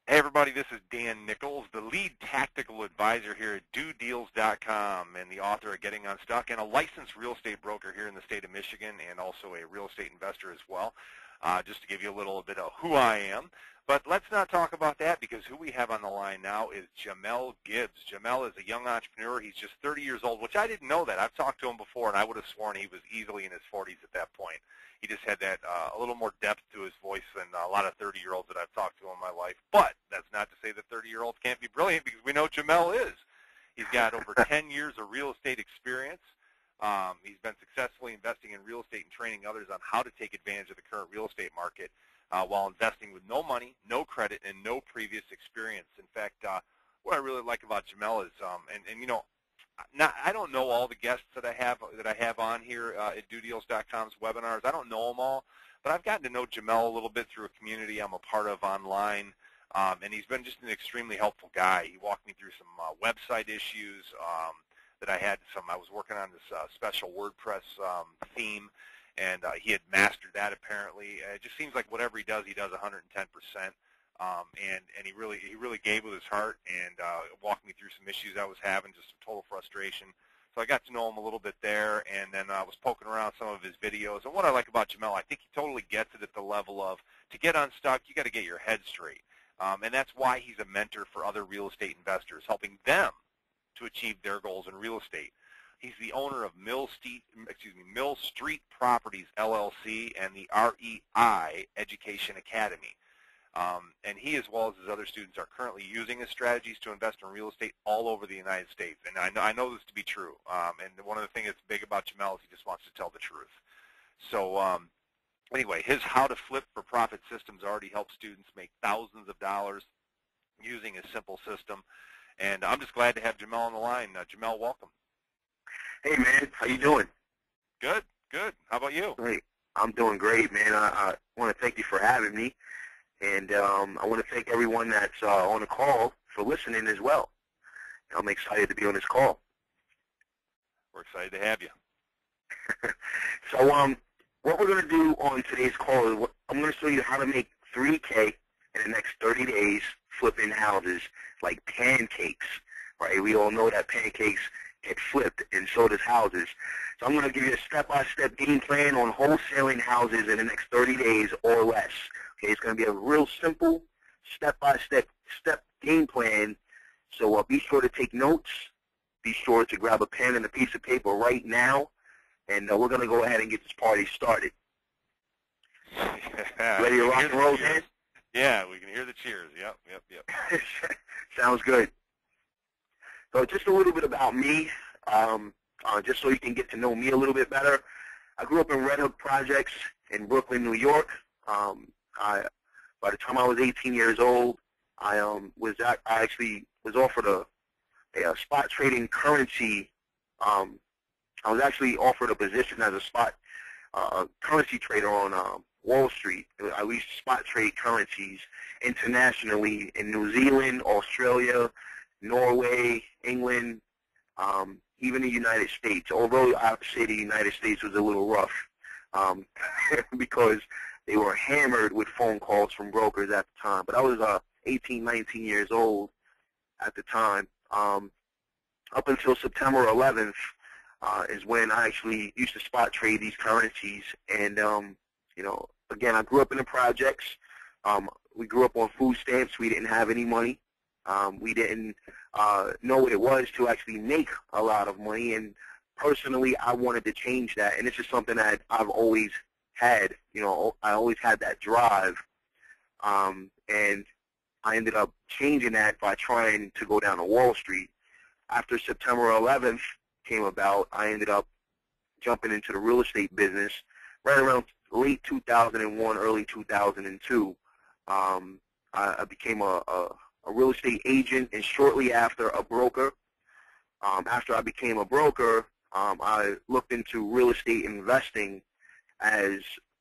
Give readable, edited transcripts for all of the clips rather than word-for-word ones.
Hey everybody, this is Dan Nichols, the lead tactical advisor here at DoDeals.com and the author of Getting Unstuck and a licensed real estate broker here in the state of Michigan and also a real estate investor as well, just to give you a little bit of who I am. But let's not talk about that because who we have on the line now is Jamel Gibbs. Jamel is a young entrepreneur. He's just 30 years old, which I didn't know that. I've talked to him before, and I would have sworn he was easily in his 40s at that point. He just had that a little more depth to his voice than a lot of 30-year-olds that I've talked to in my life. But that's not to say that 30-year-olds can't be brilliant because we know Jamel is. He's got over 10 years of real estate experience. He's been successfully investing in real estate and training others on how to take advantage of the current real estate market while investing with no money, no credit, and no previous experience. In fact, what I really like about Jamel is, and you know, I don't know all the guests that I have on here at DoDeals.com's webinars. I don't know them all, but I've gotten to know Jamel a little bit through a community I'm a part of online, and he's been just an extremely helpful guy. He walked me through some website issues that I had. I was working on this special WordPress theme, and he had mastered that apparently. It just seems like whatever he does 110%. And he really gave with his heart and walked me through some issues I was having, just some total frustration. So I got to know him a little bit there, and then I was poking around some of his videos. And what I like about Jamel, I think he totally gets it at the level of, to get unstuck, you got to get your head straight. And that's why he's a mentor for other real estate investors, helping them to achieve their goals in real estate. He's the owner of Mill Street Properties, LLC, and the REI Education Academy. And he, as well as his other students, are currently using his strategies to invest in real estate all over the United States. And I know this to be true. And one of the things that's big about Jamel is he just wants to tell the truth. So anyway, his How to Flip for Profit systems already help students make thousands of dollars using a simple system. And I'm just glad to have Jamel on the line. Jamel, welcome. Hey, man. How you doing? Good, good. How about you? Great. I'm doing great, man. I want to thank you for having me. And I want to thank everyone that's on the call for listening as well. I'm excited to be on this call. We're excited to have you. So what we're going to do on today's call is I'm going to show you how to make $3K in the next 30 days flipping houses like pancakes, right? We all know that pancakes get flipped, and so does houses. So I'm going to give you a step-by-step game plan on wholesaling houses in the next 30 days or less. Okay, it's going to be a real simple step-by-step game plan. So be sure to take notes. Be sure to grab a pen and a piece of paper right now, and we're going to go ahead and get this party started. Yeah, ready to rock and roll, Dan? Yeah, we can hear the cheers. Yep. Sounds good. So just a little bit about me, just so you can get to know me a little bit better. I grew up in Red Hook Projects in Brooklyn, New York. By the time I was 18 years old, I actually was offered a spot trading currency. I was actually offered a position as a spot currency trader on Wall Street. I used to spot trade currencies internationally in New Zealand, Australia, Norway, England, even the United States. Although I have to say the United States was a little rough because they were hammered with phone calls from brokers at the time. But I was 18, 19 years old at the time. Up until September 11th is when I actually used to spot trade these currencies. And, you know, again, I grew up in the projects. We grew up on food stamps. We didn't have any money. We didn't know what it was to actually make a lot of money. And personally, I wanted to change that. And this is something that I've always had. You know, I always had that drive. And I ended up changing that by trying to go down to Wall Street. After September 11th came about, I ended up jumping into the real estate business right around late 2001, early 2002. I became a real estate agent, and shortly after, a broker. After I became a broker, I looked into real estate investing as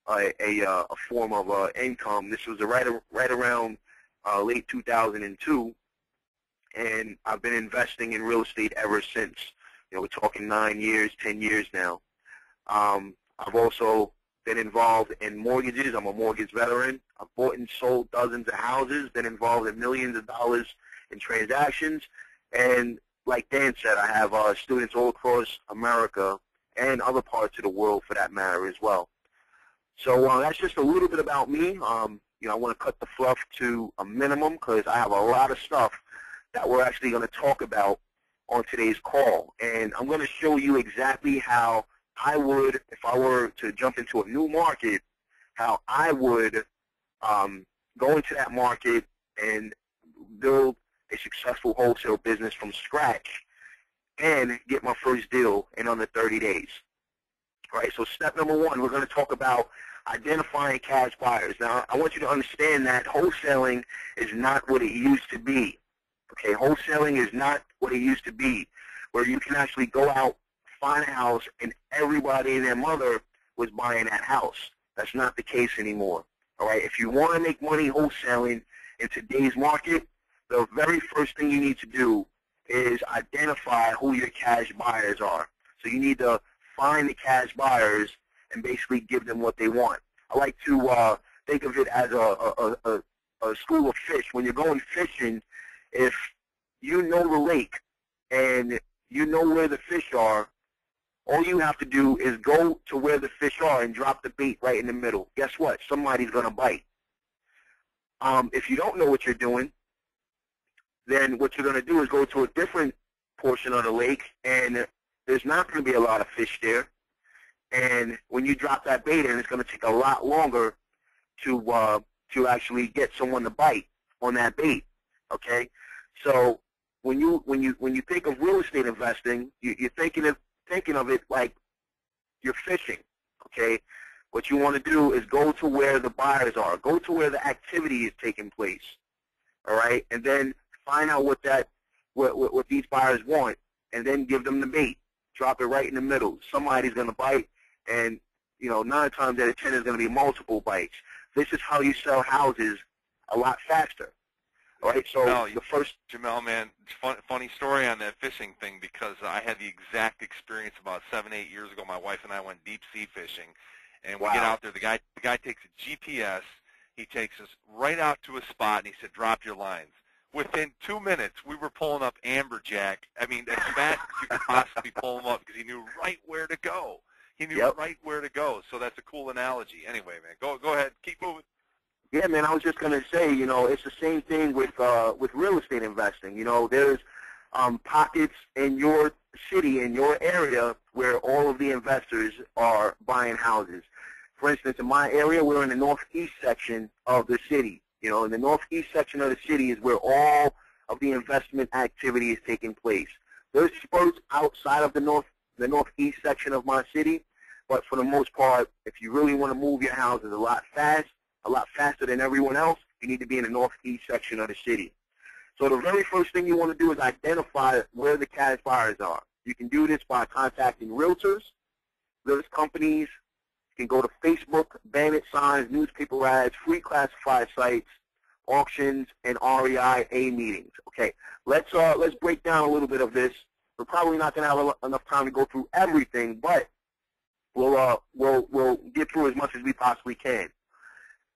a form of income. This was right around late 2002, and I've been investing in real estate ever since. You know, we're talking 9 years, 10 years now. I've also been involved in mortgages. I'm a mortgage veteran. I've bought and sold dozens of houses, been involved in millions of dollars in transactions. And like Dan said, I have students all across America and other parts of the world for that matter as well. So that's just a little bit about me. I want to cut the fluff to a minimum because I have a lot of stuff that we're actually going to talk about on today's call. And I'm going to show you exactly how I would, if I were to jump into a new market, how I would go into that market and build a successful wholesale business from scratch and get my first deal in under 30 days. All right, so step number one, we're going to talk about identifying cash buyers. Now, I want you to understand that wholesaling is not what it used to be. Okay, wholesaling is not what it used to be, where you can actually go out, find a house, and everybody and their mother was buying that house. That's not the case anymore. All right, if you want to make money wholesaling in today's market, the very first thing you need to do is identify who your cash buyers are. So you need to find the cash buyers and basically give them what they want. I like to think of it as a school of fish. When you're going fishing, if you know the lake and you know where the fish are, all you have to do is go to where the fish are and drop the bait right in the middle. Guess what? Somebody's going to bite. If you don't know what you're doing, then what you're going to do is go to a different portion of the lake, and there's not going to be a lot of fish there. And when you drop that bait in, it's going to take a lot longer to actually get someone to bite on that bait. Okay, so when you think of real estate investing, you're thinking of it like you're fishing. Okay, what you want to do is go to where the buyers are, go to where the activity is taking place. All right, and then find out what these buyers want, and then give them the bait. Drop it right in the middle. Somebody's going to bite, and 9 times out of 10 is going to be multiple bites. This is how you sell houses a lot faster. All right, so the first... Jamel, man, funny story on that fishing thing, because I had the exact experience about 7-8 years ago. My wife and I went deep sea fishing, and we get out there. The guy takes a GPS. He takes us right out to a spot, and he said, drop your lines. Within 2 minutes, we were pulling up amberjack. I mean, as fast as you could possibly pull them up, because he knew right where to go. He knew right where to go. So that's a cool analogy. Anyway, man, go ahead. Keep moving. Yeah, man, I was just going to say, it's the same thing with real estate investing. There's pockets in your city, in your area, where all of the investors are buying houses. For instance, in my area, we're in the northeast section of the city. In the northeast section of the city is where all of the investment activity is taking place. There's spurts outside of the northeast section of my city, but for the most part, if you really want to move your houses a lot faster than everyone else, you need to be in the northeast section of the city. So the very first thing you want to do is identify where the cash buyers are. You can do this by contacting realtors, those companies. You can go to Facebook, bandit signs, newspaper ads, free classified sites, auctions, and REIA meetings. Okay, let's break down a little bit of this. We're probably not going to have enough time to go through everything, but we'll get through as much as we possibly can.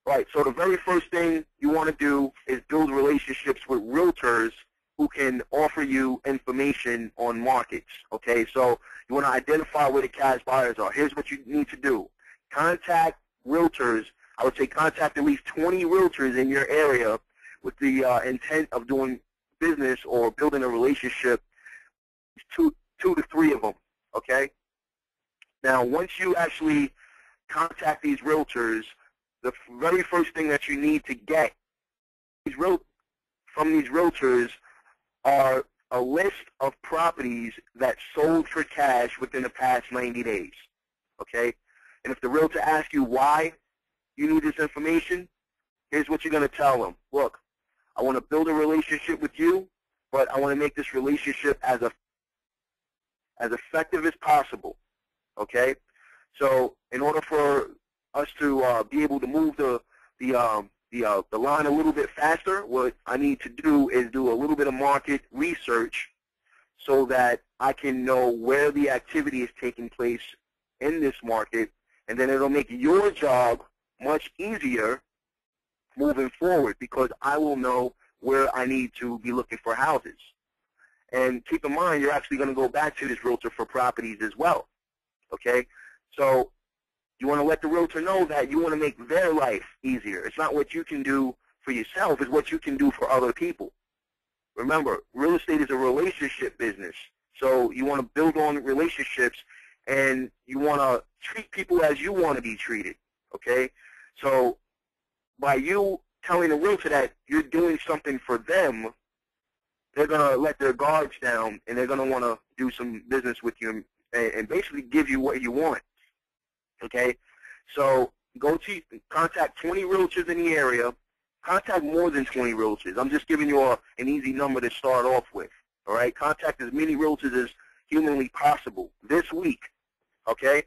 Right, so the very first thing you want to do is build relationships with realtors who can offer you information on markets. Okay, so you want to identify where the cash buyers are. Here's what you need to do. Contact realtors. I would say contact at least 20 realtors in your area with the intent of doing business or building a relationship, two to three of them, okay? Now, once you actually contact these realtors, the very first thing that you need to get from these realtors are a list of properties that sold for cash within the past 90 days, okay? And if the realtor asks you why you need this information, here's what you're going to tell them. Look, I want to build a relationship with you, but I want to make this relationship as effective as possible, okay? So in order for us to be able to move the line a little bit faster, what I need to do is do a little bit of market research so that I can know where the activity is taking place in this market And then it'll make your job much easier moving forward because I will know where I need to be looking for houses. And keep in mind, you're actually going to go back to this realtor for properties as well, okay? So you want to let the realtor know that you want to make their life easier. It's not what you can do for yourself, it's what you can do for other people. Remember, real estate is a relationship business. So you want to build on relationships, and you want to treat people as you want to be treated, okay? So by you telling the realtor that you're doing something for them, they're going to let their guards down, and they're going to want to do some business with you and basically give you what you want, okay? So go to contact 20 realtors in the area. Contact more than 20 realtors. I'm just giving you an easy number to start off with, all right? Contact as many realtors as humanly possible this week, okay?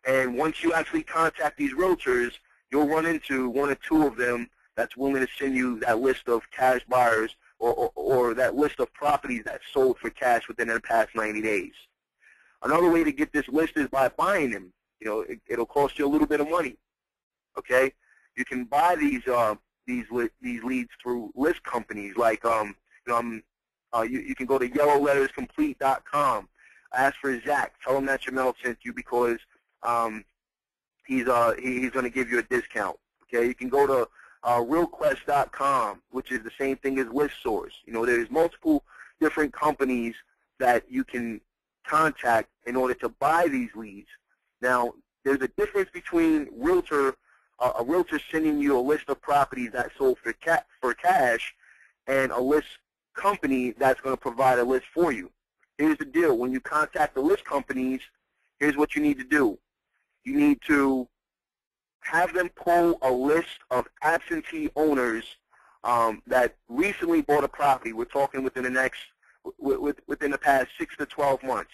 And once you actually contact these realtors, you'll run into one or two of them that's willing to send you that list of cash buyers or that list of properties that sold for cash within the past 90 days. Another way to get this list is by buying them. You know, it'll cost you a little bit of money, okay? You can buy these leads through list companies like you can go to yellowletterscomplete.com. Ask for Zach. Tell him that Jamel sent you because he's going to give you a discount. Okay, you can go to realquest.com, which is the same thing as ListSource. You know, there's multiple different companies that you can contact in order to buy these leads. Now, there's a difference between a realtor sending you a list of properties that sold for cash and a list company that's going to provide a list for you. Here's the deal. When you contact the list companies, here's what you need to do. You need to have them pull a list of absentee owners that recently bought a property. We're talking within the past 6 to 12 months.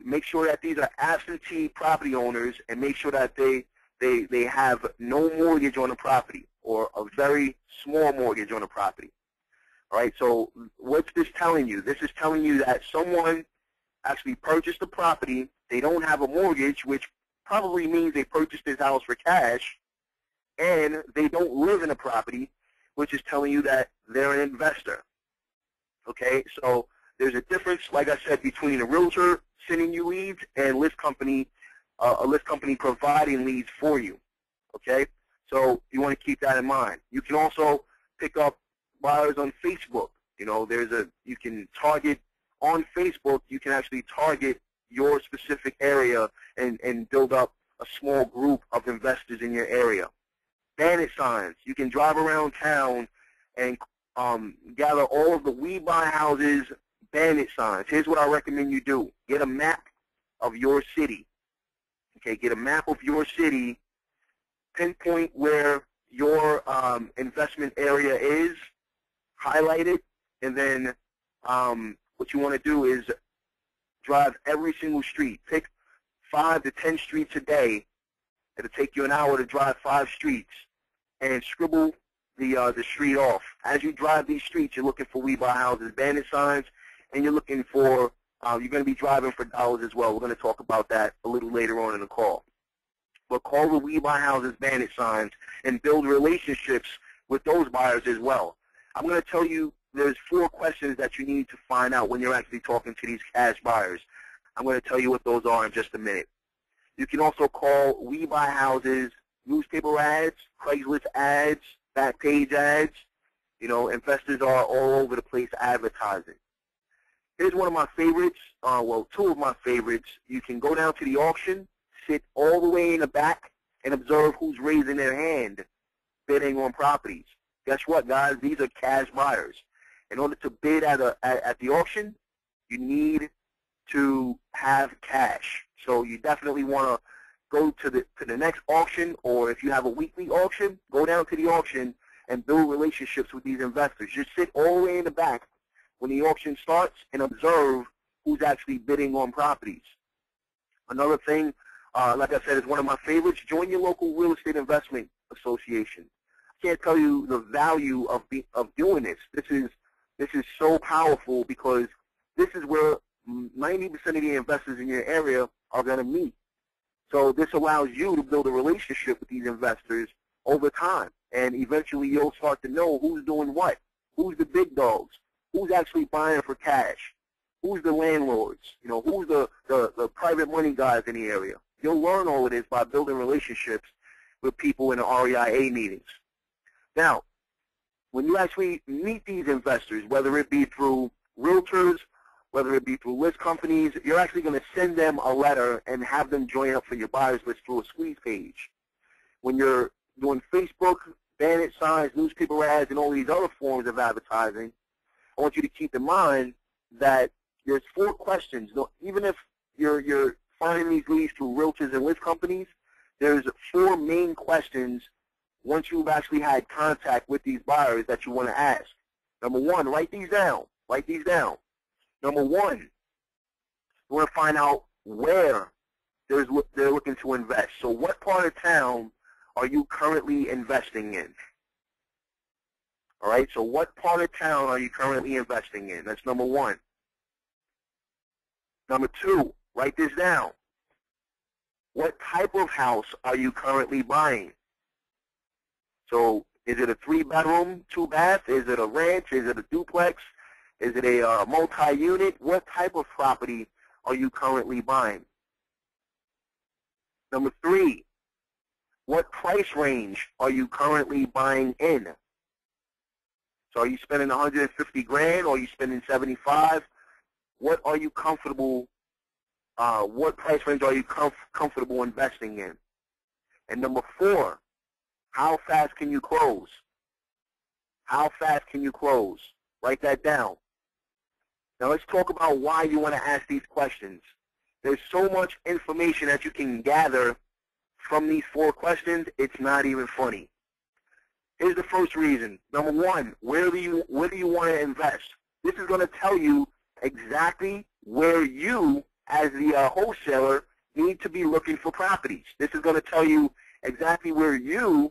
Make sure that these are absentee property owners, and make sure that they have no mortgage on the property or a very small mortgage on the property. All right, so what's this telling you? This is telling you that someone actually purchased the property. They don't have a mortgage, which probably means they purchased this house for cash, and they don't live in a property, which is telling you that they're an investor. Okay, so there's a difference, like I said, between a realtor sending you leads and a list company providing leads for you. Okay, so you want to keep that in mind. You can also pick up buyers on Facebook. You know, you can target on Facebook. You can actually target your specific area and build up a small group of investors in your area. Bandit signs. You can drive around town and gather all of the We Buy Houses bandit signs. Here's what I recommend you do. Get a map of your city. Okay, get a map of your city, pinpoint where your investment area is, highlight it, and then what you want to do is drive every single street. Pick 5 to 10 streets a day. It'll take you an hour to drive 5 streets, and scribble the street off. As you drive these streets, you're looking for We Buy Houses bandit signs, and you're looking for you're going to be driving for dollars as well. We're going to talk about that a little later on in the call. But call the We Buy Houses bandit signs and build relationships with those buyers as well. I'm going to tell you there's 4 questions that you need to find out when you're actually talking to these cash buyers. I'm going to tell you what those are in just a minute. You can also call We Buy Houses newspaper ads, Craigslist ads, back page ads. You know, investors are all over the place advertising. Here's one of my favorites, well, 2 of my favorites. You can go down to the auction, sit all the way in the back, and observe who's raising their hand bidding on properties. Guess what, guys? These are cash buyers. In order to bid at the auction, you need to have cash. So you definitely want to go to the next auction, or if you have a weekly auction, go down to the auction and build relationships with these investors. Just sit all the way in the back when the auction starts and observe who's actually bidding on properties. Another thing, like I said, is one of my favorites. Join your local real estate investment association. I can't tell you the value of doing this. This is so powerful because this is where 90% of the investors in your area are going to meet. So this allows you to build a relationship with these investors over time, and eventually you'll start to know who's doing what, who's the big dogs, who's actually buying for cash, who's the landlords, who's the private money guys in the area. You'll learn all of this by building relationships with people in the REIA meetings. Now, when you actually meet these investors, whether it be through realtors, whether it be through list companies, you're actually going to send them a letter and have them join up for your buyers list through a squeeze page. When you're doing Facebook, banner signs, newspaper ads, and all these other forms of advertising, I want you to keep in mind that there's 4 questions. Even if you're finding these leads through realtors and list companies, there's 4 main questions once you've actually had contact with these buyers that you want to ask. Number 1, write these down. Write these down. Number 1, you want to find out where they're looking to invest. So what part of town are you currently investing in? All right, so what part of town are you currently investing in? That's number 1. Number 2, write this down. What type of house are you currently buying? So is it a 3-bedroom, 2-bath? Is it a ranch? Is it a duplex? Is it a multi-unit? What type of property are you currently buying? Number 3, what price range are you currently buying in? So are you spending $150,000 or are you spending $75,000? What are you comfortable? What price range are you comfortable investing in? And number 4, how fast can you close? How fast can you close? Write that down. Now let's talk about why you want to ask these questions. There's so much information that you can gather from these 4 questions, it's not even funny. Here's the first reason. Number 1, where do you want to invest? This is going to tell you exactly where you, as the wholesaler, need to be looking for properties. This is going to tell you exactly where you,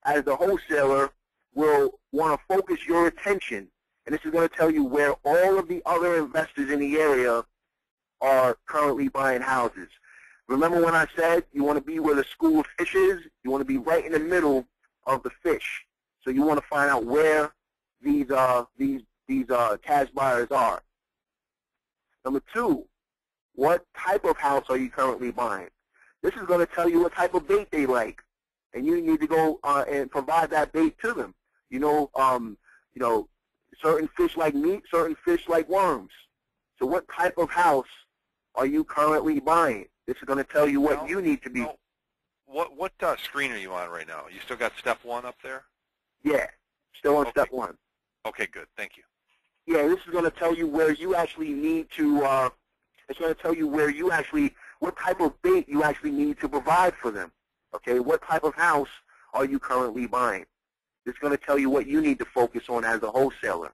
as the wholesaler, will want to focus your attention. And this is going to tell you where all of the other investors in the area are currently buying houses. Remember when I said you want to be where the school of fish is? You want to be right in the middle of the fish. So you want to find out where these cash buyers are. Number 2, what type of house are you currently buying? This is going to tell you what type of bait they like, and you need to go and provide that bait to them. Certain fish like meat, certain fish like worms. So what type of house are you currently buying? This is going to tell you what you need to be. What screen are you on right now? You still got step 1 up there? Yeah, still on step 1. Okay, good. Thank you. Yeah, this is going to tell you where you actually need to. It's going to tell you what type of bait you actually need to provide for them. Okay, what type of house are you currently buying? It's going to tell you what you need to focus on as a wholesaler.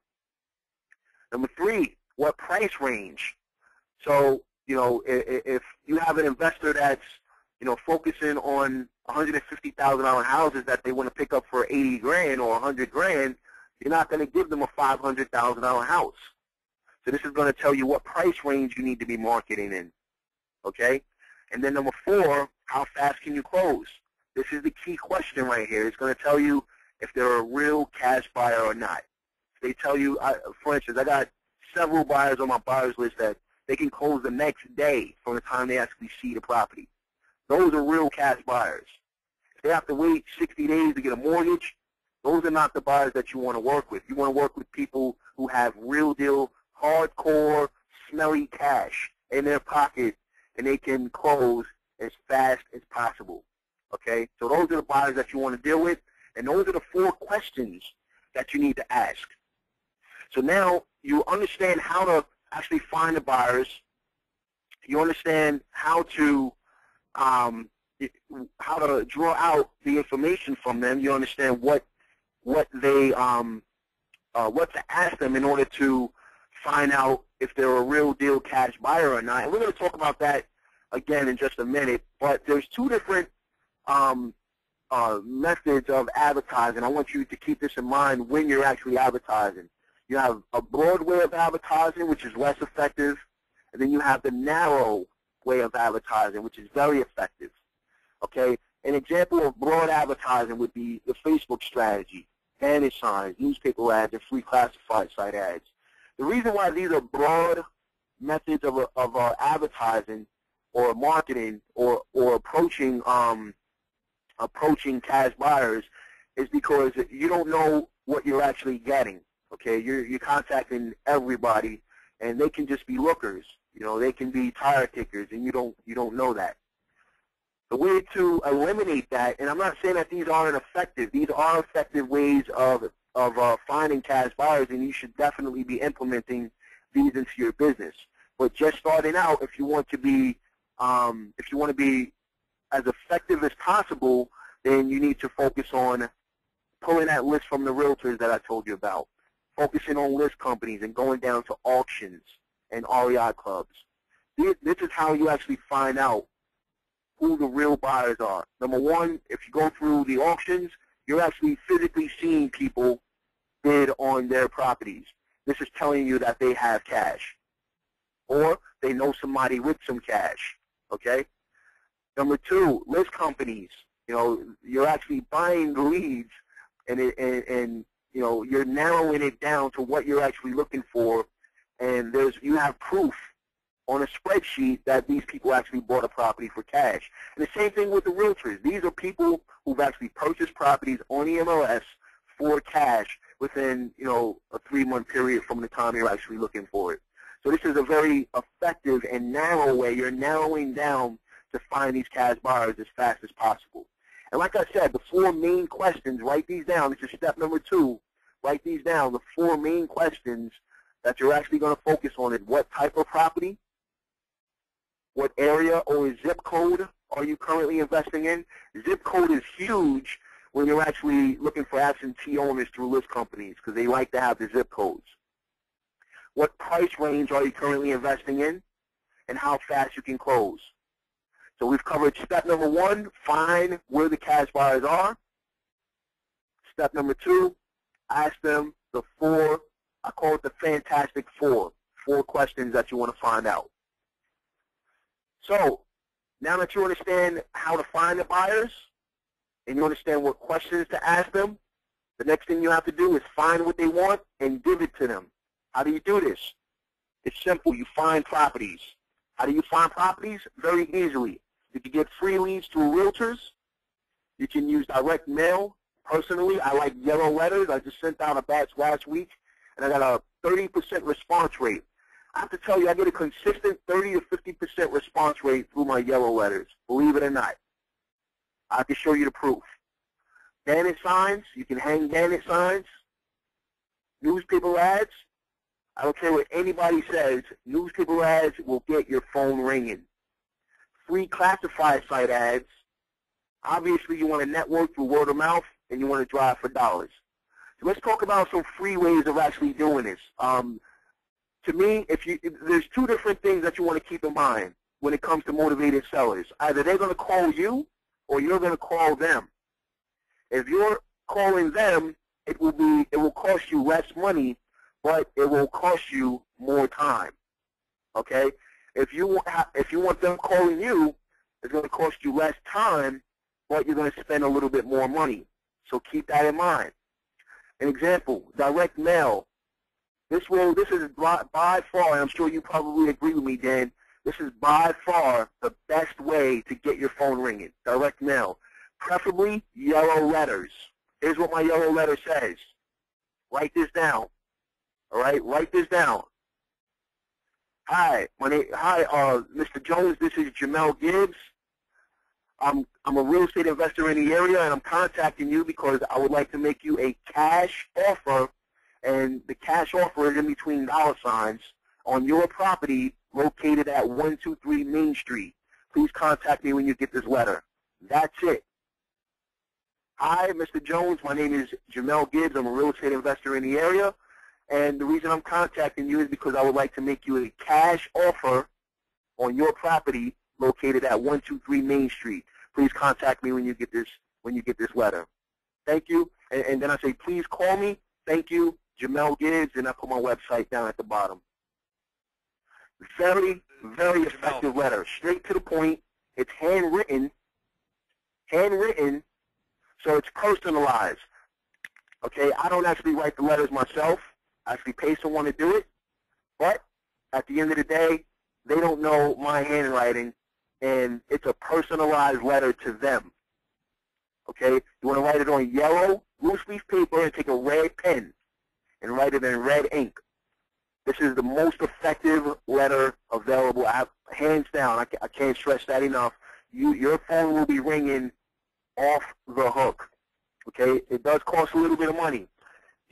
Number 3, what price range? So, if you have an investor that's, focusing on $150,000 houses that they want to pick up for $80,000 or $100,000, you're not going to give them a $500,000 house. So this is going to tell you what price range you need to be marketing in. Okay? And then number 4, how fast can you close? This is the key question right here. It's going to tell you if they're a real cash buyer or not. They tell you, for instance, I got several buyers on my buyers list that they can close the next day from the time they actually see the property. Those are real cash buyers. If they have to wait 60 days to get a mortgage, those are not the buyers that you want to work with. You want to work with people who have real deal, hardcore, smelly cash in their pocket, and they can close as fast as possible. Okay? So those are the buyers that you want to deal with, and those are the 4 questions that you need to ask. So now you understand how to actually find the buyers. You understand how to draw out the information from them. You understand what to ask them in order to find out if they're a real deal cash buyer or not. And we're going to talk about that again in just a minute. But there's 2 different methods of advertising. I want you to keep this in mind when you're actually advertising. You have a broad way of advertising, which is less effective, and then you have the narrow way of advertising, which is very effective. Okay? An example of broad advertising would be the Facebook strategy, banner signs, newspaper ads, and free classified site ads. The reason why these are broad methods of advertising or marketing or approaching cash buyers is because you don't know what you're actually getting. Okay, you're contacting everybody, and they can just be lookers. You know, they can be tire kickers, and you don't know that. The way to eliminate that, and I'm not saying that these aren't effective. These are effective ways of finding cash buyers, and you should definitely be implementing these into your business. But just starting out, if you want to be as effective as possible, then you need to focus on pulling that list from the realtors that I told you about, focusing on list companies and going down to auctions and REI clubs. This is how you actually find out who the real buyers are. Number one, if you go through the auctions, you're actually physically seeing people bid on their properties. This is telling you that they have cash, or they know somebody with some cash. Okay. Number two, list companies. You know, you're actually buying the leads, and you know, you're narrowing it down to what you're actually looking for, and you have proof on a spreadsheet that these people actually bought a property for cash. And the same thing with the realtors. These are people who've actually purchased properties on the MLS for cash within, you know, a 3-month period from the time you're actually looking for it. So this is a very effective and narrow way. You're narrowing down to find these cash buyers as fast as possible. And like I said, the 4 main questions, write these down. This is step number 2. Write these down. The 4 main questions that you're actually going to focus on is what type of property, what area or zip code are you currently investing in. Zip code is huge when you're actually looking for absentee owners through list companies because they like to have the zip codes. What price range are you currently investing in, and how fast you can close. So we've covered step number 1, find where the cash buyers are. Step number 2, ask them the 4, I call it the fantastic 4 questions that you want to find out. So now that you understand how to find the buyers and you understand what questions to ask them, the next thing you have to do is find what they want and give it to them. How do you do this? It's simple. You find properties. How do you find properties? Very easily. You can get free leads through realtors. You can use direct mail. Personally, I like yellow letters. I just sent out a batch last week, and I got a 30% response rate. I have to tell you, I get a consistent 30 to 50% response rate through my yellow letters, believe it or not. I can show you the proof. Banner signs, you can hang banner signs. Newspaper ads, I don't care what anybody says, newspaper ads will get your phone ringing. Free classified site ads, obviously you want to network through word of mouth and you want to drive for dollars. So let's talk about some free ways of actually doing this. To me, there's 2 different things that you want to keep in mind when it comes to motivated sellers. Either they're going to call you or you're going to call them. If you're calling them, it will cost you less money, but it will cost you more time. Okay? If you want them calling you, it's going to cost you less time, but you're going to spend a little bit more money. So keep that in mind. An example, direct mail. This is by far, and I'm sure you probably agree with me, Dan, this is by far the best way to get your phone ringing, direct mail. Preferably yellow letters. Here's what my yellow letter says. Write this down. All right, write this down. Hi, Mr. Jones, this is Jamel Gibbs. I'm a real estate investor in the area, and I'm contacting you because I would like to make you a cash offer, and the cash offer is in between dollar signs on your property located at 123 Main Street. Please contact me when you get this letter. That's it. Hi, Mr. Jones. My name is Jamel Gibbs. I'm a real estate investor in the area, and the reason I'm contacting you is because I would like to make you a cash offer on your property located at 123 Main Street. Please contact me when you get this letter. Thank you. And then I say, please call me. Thank you, Jamel Gibbs, and I put my website down at the bottom. Very, very effective letter. Straight to the point. It's handwritten, so it's personalized. Okay, I don't actually write the letters myself. I actually pay someone to do it. But at the end of the day, they don't know my handwriting, and it's a personalized letter to them. Okay, you want to write it on yellow loose leaf paper and take a red pen and write it in red ink. This is the most effective letter available, hands down. I can't stress that enough. Your phone will be ringing off the hook. Okay, it does cost a little bit of money.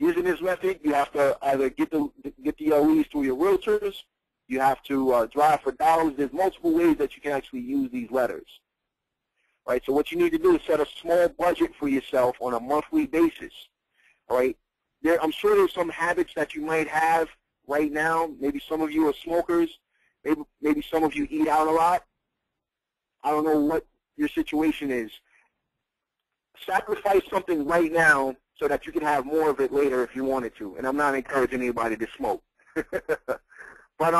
Using this method, you have to either get the leads through your realtors. You have to drive for dollars. There's multiple ways that you can actually use these letters. Right. So what you need to do is set a small budget for yourself on a monthly basis. All right. I'm sure there's some habits that you might have right now. Maybe some of you are smokers. Maybe some of you eat out a lot. I don't know what your situation is. Sacrifice something right now so that you can have more of it later if you wanted to. And I'm not encouraging anybody to smoke. But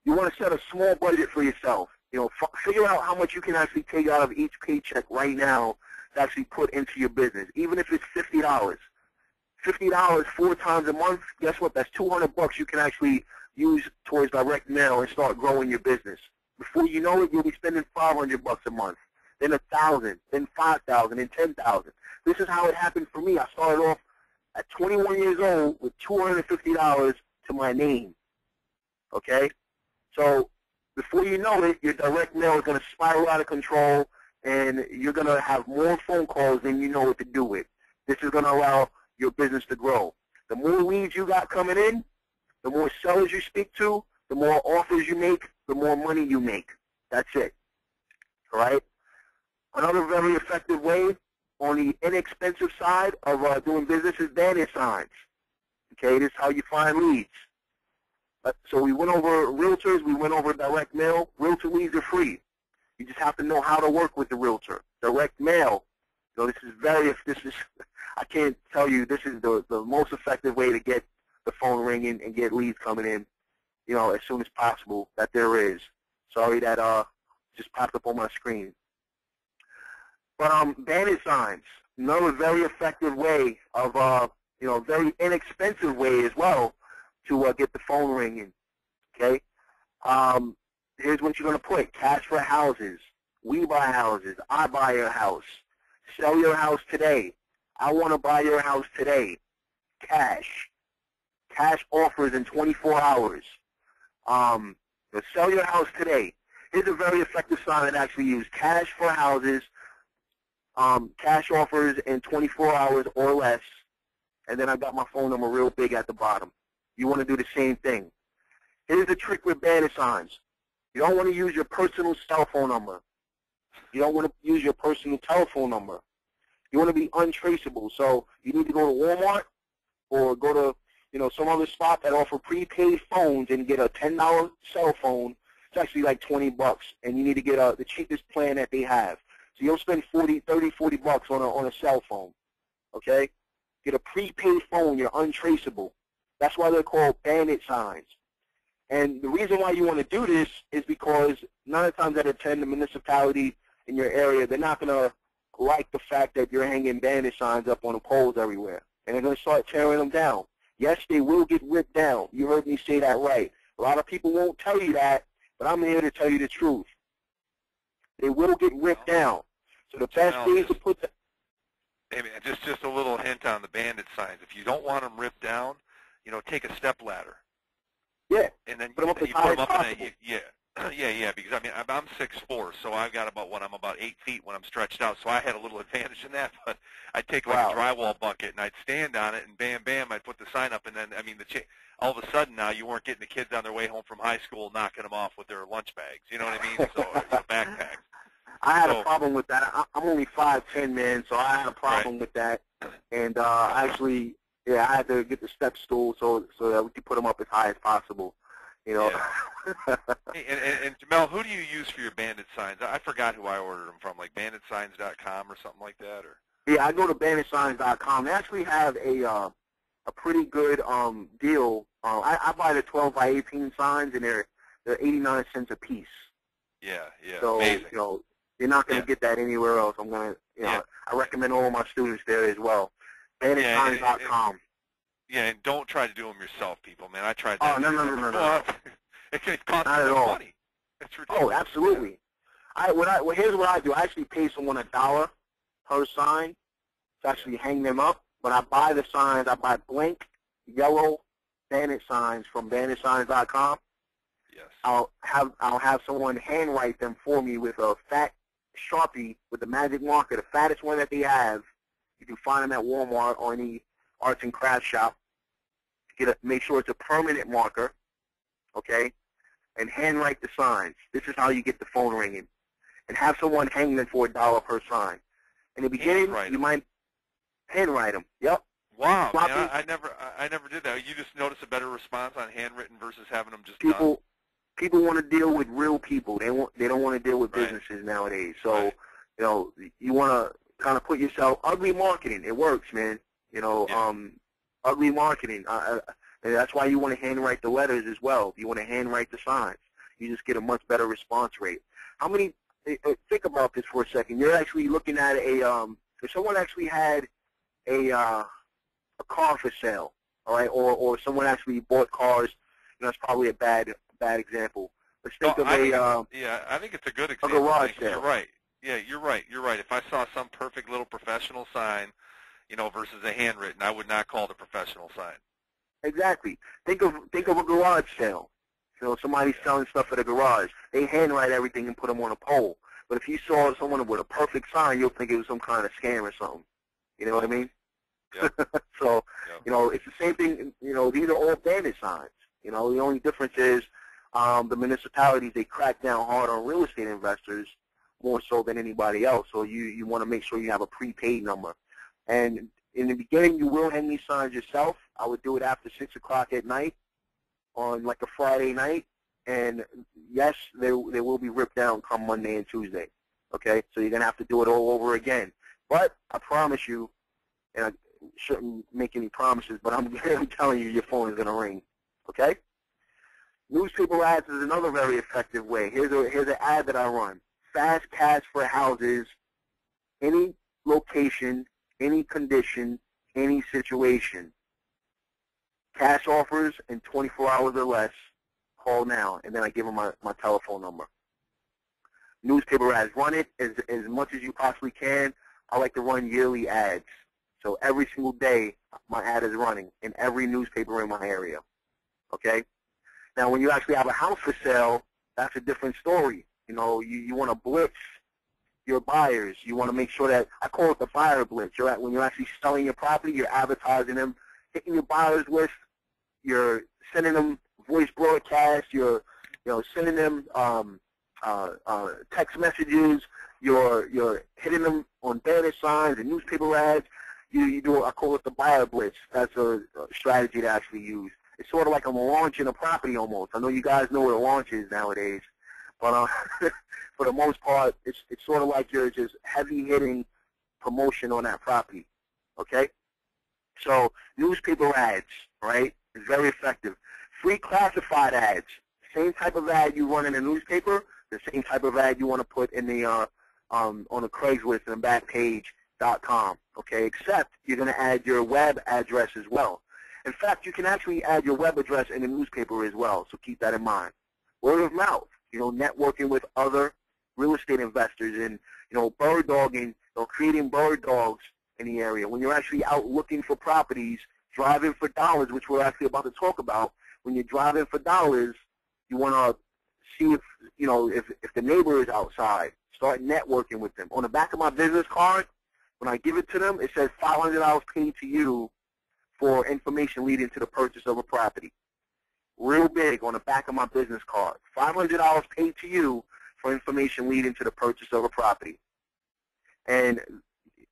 you want to set a small budget for yourself. You know, figure out how much you can actually take out of each paycheck right now to actually put into your business, even if it's $50. $50 4 times a month, guess what? That's $200 you can actually use towards direct mail and start growing your business. Before you know it, you'll be spending $500 a month, then $1,000, then $5,000, then $10,000. This is how it happened for me. I started off at 21 years old with $250 to my name. Okay? So before you know it, your direct mail is going to spiral out of control, and you're going to have more phone calls than you know what to do with. This is going to allow your business to grow. The more leads you got coming in, the more sellers you speak to, the more offers you make, the more money you make. That's it. All right? Another very effective way on the inexpensive side of doing business is banner signs. Okay, this is how you find leads. So we went over realtors, we went over direct mail. Realtor leads are free. You just have to know how to work with the realtor. Direct mail, you know, I can't tell you, this is the most effective way to get the phone ringing and get leads coming in, you know, as soon as possible that there is. Sorry that just popped up on my screen. But banner signs, another very effective way of, you know, very inexpensive way as well to get the phone ringing. Okay. Here's what you're going to put: cash for houses, we buy houses, I buy your house, sell your house today, I want to buy your house today, cash offers in 24 hours. Sell your house today. Here's a very effective sign that actually use cash for houses, cash offers in 24 hours or less, and then I got my phone number real big at the bottom. You want to do the same thing. Here's the trick with banner signs. You don't want to use your personal cell phone number. You don't want to use your personal telephone number. You want to be untraceable. So you need to go to Walmart or go to, you know, some other spot that offer prepaid phones and get a $10 cell phone. It's actually like $20, and you need to get the cheapest plan that they have. So you'll spend $30, $40 on a cell phone. Okay? Get a prepaid phone. You're untraceable. That's why they're called bandit signs. And the reason why you want to do this is because 9 times out of 10, the municipality in your area, they're not going to like the fact that you're hanging bandit signs up on the poles everywhere. And they're going to start tearing them down. Yes, they will get ripped down. You heard me say that right. A lot of people won't tell you that, but I'm here to tell you the truth. They will get ripped down. So the best thing is to put the... Hey, man, just a little hint on the bandit signs. If you don't want them ripped down, you know, take a step ladder. Yeah. And then put them up you as put high them as up possible. in a, yeah, because I mean, I'm 6'4", so I've got I'm about 8 feet when I'm stretched out, so I had a little advantage in that, but I'd take like a drywall bucket and I'd stand on it and bam, bam, I'd put the sign up, and then, I mean, all of a sudden now you weren't getting the kids on their way home from high school knocking them off with their lunch bags, you know what I mean, so, backpacks. I had a problem with that. I'm only 5'10", man, so I had a problem with that, and actually, yeah, I had to get the step stool so that we could put them up as high as possible. You know. Yeah. and Jamel, who do you use for your bandit signs? I forgot who I ordered them from, like banditsigns.com or something like that, or. Yeah, I go to banditsigns.com. They actually have a a pretty good deal. I buy the 12 by 18 signs, and they're 89 cents a piece. Yeah, yeah, So amazing. you're not going to get that anywhere else. I'm going to, I recommend all my students there as well. BanditSigns.com. Yeah, and don't try to do them yourself, people. Man, I tried Oh, that. no. It costs Not at so all. money. It's ridiculous. Oh, absolutely. Here's what I do. I actually pay someone $1 per sign to actually hang them up. But I buy the signs. I buy blank yellow Bandit signs from BanditSigns.com. Yes. I'll have someone handwrite them for me with a fat Sharpie with the magic marker, the fattest one that they have. You can find them at Walmart or any arts and crafts shop. Make sure it's a permanent marker, okay, and handwrite the signs. This is how you get the phone ringing. And have someone hang them for $1 per sign. In the beginning, you might handwrite them. Yep. Wow, man, I never did that. You just notice a better response on handwritten versus having them just done? People want to deal with real people. They don't want to deal with businesses nowadays. So, you want to kind of put yourself, ugly marketing. It works, man. Ugly marketing. And that's why you want to handwrite the letters as well. You want to handwrite the signs. You just get a much better response rate. How many, think about this for a second. You're actually looking at if someone actually had a car for sale, all right, or someone actually bought cars, that's probably a bad example. Let's think of I think it's a good example. A garage sale. You're right. Yeah, you're right. If I saw some perfect little professional sign, versus a handwritten, I would not call it a professional sign. Exactly. Think of a garage sale. Somebody's selling stuff at a garage. They handwrite everything and put them on a pole. But if you saw someone with a perfect sign, you'll think it was some kind of scam or something. You know what I mean? Yep. So, it's the same thing. These are all bandit signs. The only difference is the municipalities, they crack down hard on real estate investors more so than anybody else. So you want to make sure you have a prepaid number. And in the beginning, you will hang these signs yourself. I would do it after 6 o'clock at night on like a Friday night. And, yes, they will be ripped down come Monday and Tuesday. Okay? So you're going to have to do it all over again. But I promise you, and I shouldn't make any promises, but I'm telling you, your phone is going to ring. Okay? Newspaper ads is another very effective way. Here's an ad that I run. Fast cash for houses, any location, any condition, any situation. Cash offers in 24 hours or less. Call now, and then I give them my telephone number. Newspaper ads. Run it as much as you possibly can. I like to run yearly ads. So every single day, my ad is running in every newspaper in my area. Okay? Now, when you actually have a house for sale, that's a different story. You want to blitz your buyers. You want to make sure that, I call it the buyer blitz. When you're actually selling your property, you're advertising them, hitting your buyers list, you're sending them voice broadcasts, you're sending them text messages, you're hitting them on banner signs and newspaper ads. You do, I call it the buyer blitz. That's a strategy to actually use. It's sort of like I'm launching a property almost. I know you guys know what a launch is nowadays, but for the most part, it's sort of like you're just heavy-hitting promotion on that property, okay? So newspaper ads, right, is very effective. Free classified ads, same type of ad you run in a newspaper, the same type of ad you want to put in the on the Craigslist and Backpage.com, okay? Except you're going to add your web address as well. In fact, you can actually add your web address in the newspaper as well, so keep that in mind. Word of mouth, networking with other real estate investors and, bird dogging, creating bird dogs in the area. When you're actually out looking for properties, driving for dollars, which we're actually about to talk about, when you're driving for dollars, you want to see if the neighbor is outside. Start networking with them. On the back of my business card, when I give it to them, it says $500 paid to you for information leading to the purchase of a property. Real big on the back of my business card. $500 paid to you for information leading to the purchase of a property. And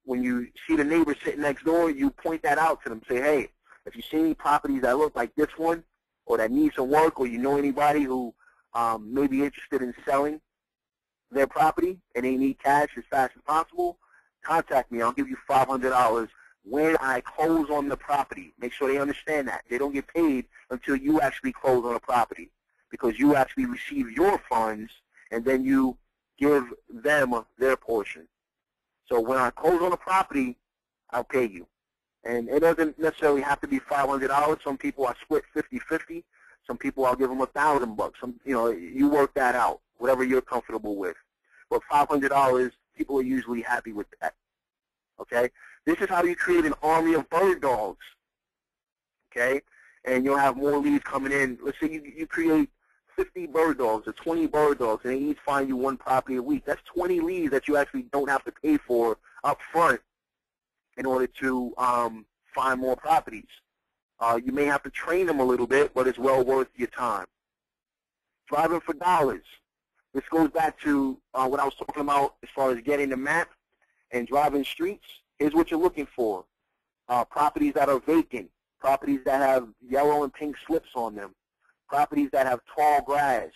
when you see the neighbor sitting next door, you point that out to them. Say, hey, if you see any properties that look like this one or that need some work, or you know anybody who may be interested in selling their property and they need cash as fast as possible, contact me. I'll give you $500 when I close on the property. Make sure they understand that. They don't get paid until you actually close on a property, because you actually receive your funds and then you give them their portion. So when I close on a property, I'll pay you. And it doesn't necessarily have to be $500. Some people I split 50-50. Some people I'll give them $1,000. Some, you work that out, whatever you're comfortable with. But $500, people are usually happy with that. Okay? This is how you create an army of bird dogs. Okay? And you'll have more leads coming in. Let's say you create 50 bird dogs or 20 bird dogs, and they each find you one property a week. That's 20 leads that you actually don't have to pay for up front in order to find more properties. You may have to train them a little bit, but it's well worth your time. Driving for dollars. This goes back to what I was talking about as far as getting the map and driving streets. Here's what you're looking for. Properties that are vacant, properties that have yellow and pink slips on them, properties that have tall grass,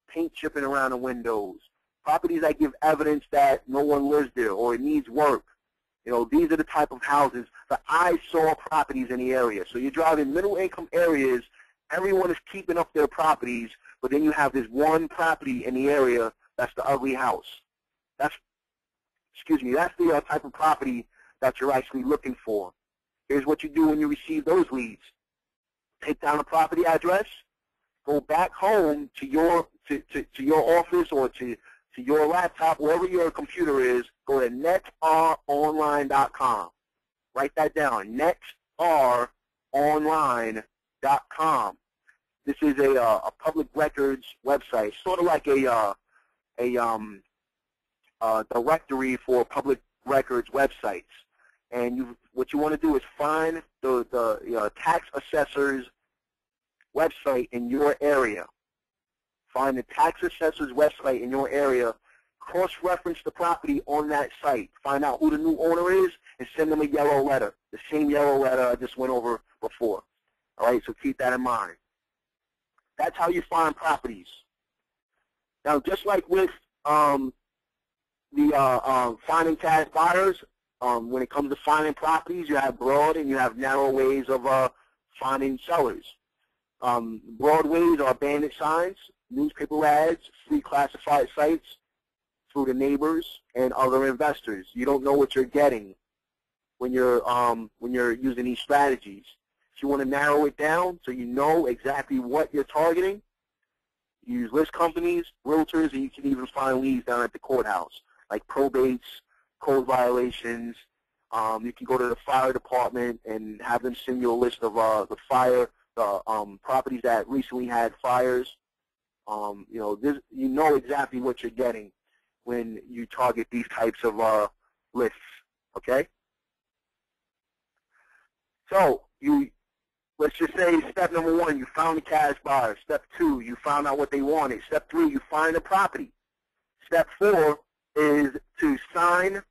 paint chipping around the windows, properties that give evidence that no one lives there or it needs work. These are the type of houses, the eyesore properties in the area. So you're driving middle-income areas. Everyone is keeping up their properties, but then you have this one property in the area that's the ugly house. That's the type of property that you're actually looking for. Here's what you do when you receive those leads. Take down the property address, go back home to your office or to your laptop, wherever your computer is, go to netaronline.com. Write that down, netaronline.com. This is a public records website, sort of like a directory for public records websites. And what you want to do is find the tax assessor's website in your area. Find the tax assessor's website in your area, cross-reference the property on that site, find out who the new owner is, and send them a yellow letter, the same yellow letter I just went over before. All right, so keep that in mind. That's how you find properties. Now, just like with finding cash buyers, when it comes to finding properties, you have broad and you have narrow ways of finding sellers. Broad ways are bandit signs, newspaper ads, free classified sites through the neighbors and other investors. You don't know what you're getting when you're using these strategies. If you want to narrow it down so you know exactly what you're targeting, use list companies, realtors, and you can even find leads down at the courthouse, like probates, code violations. You can go to the fire department and have them send you a list of the properties that recently had fires. You know exactly what you're getting when you target these types of lists. Okay. So let's just say step number 1, you found the cash buyer. Step 2, you found out what they wanted. Step 3, you find the property. Step 4 is to sign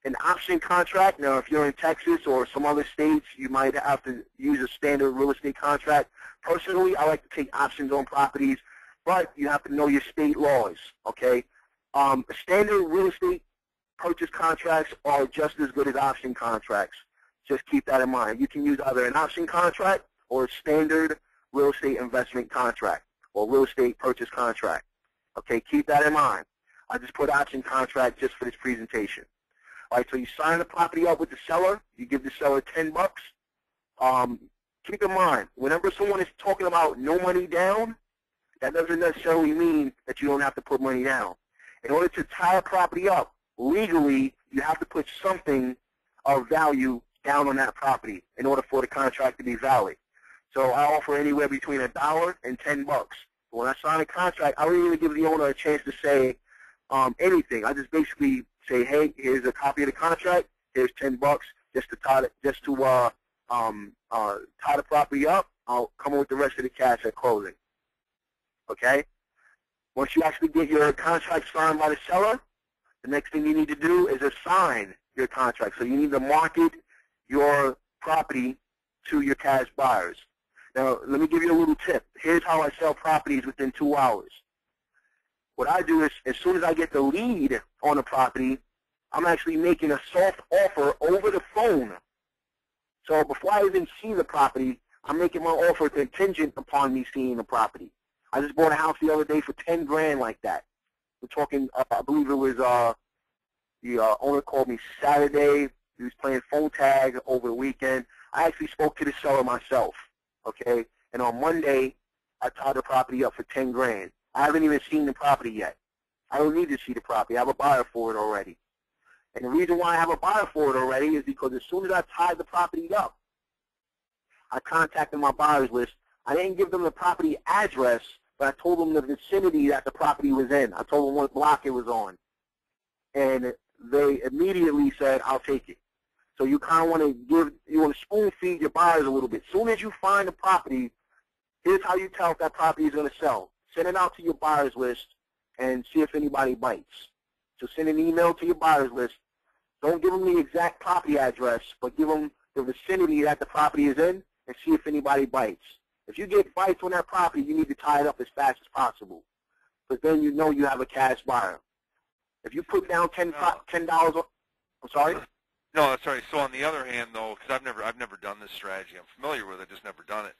an option contract. Now, if you're in Texas or some other states, you might have to use a standard real estate contract. Personally, I like to take options on properties, but you have to know your state laws, okay? Standard real estate purchase contracts are just as good as option contracts. Just keep that in mind. You can use either an option contract or a standard real estate investment contract or real estate purchase contract. Okay, keep that in mind. I just put option contract just for this presentation. All right, so you sign the property up with the seller. You give the seller $10. Keep in mind, whenever someone is talking about no money down, that doesn't necessarily mean that you don't have to put money down. In order to tie a property up, legally, you have to put something of value down on that property in order for the contract to be valid. So I offer anywhere between $1 and $10. When I sign a contract, I don't even give the owner a chance to say anything. I just basically say, hey, here's a copy of the contract. Here's $10 just to tie the property up. I'll come up with the rest of the cash at closing. Okay? Once you actually get your contract signed by the seller, the next thing you need to do is assign your contract. So you need to market your property to your cash buyers. Now, let me give you a little tip. Here's how I sell properties within 2 hours. What I do is, as soon as I get the lead on a property, I'm actually making a soft offer over the phone. So before I even see the property, I'm making my offer contingent upon me seeing the property. I just bought a house the other day for 10 grand like that. We're talking, I believe it was, the owner called me Saturday. He was playing phone tag over the weekend. I actually spoke to the seller myself, okay? And on Monday, I tied the property up for 10 grand. I haven't even seen the property yet. I don't need to see the property. I have a buyer for it already. And the reason why I have a buyer for it already is because as soon as I tied the property up, I contacted my buyers list. I didn't give them the property address, but I told them the vicinity that the property was in. I told them what block it was on. And they immediately said, I'll take it. So you kind of want to you want to spoon feed your buyers a little bit. As soon as you find the property, here's how you tell if that property is going to sell. Send it out to your buyers list and see if anybody bites. So send an email to your buyers list. Don't give them the exact property address, but give them the vicinity that the property is in and see if anybody bites. If you get bites on that property, you need to tie it up as fast as possible, because then you know you have a cash buyer. If you put down $10, I'm sorry? No, sorry. So on the other hand, though, because I've never done this strategy. I'm familiar with it, just never done it.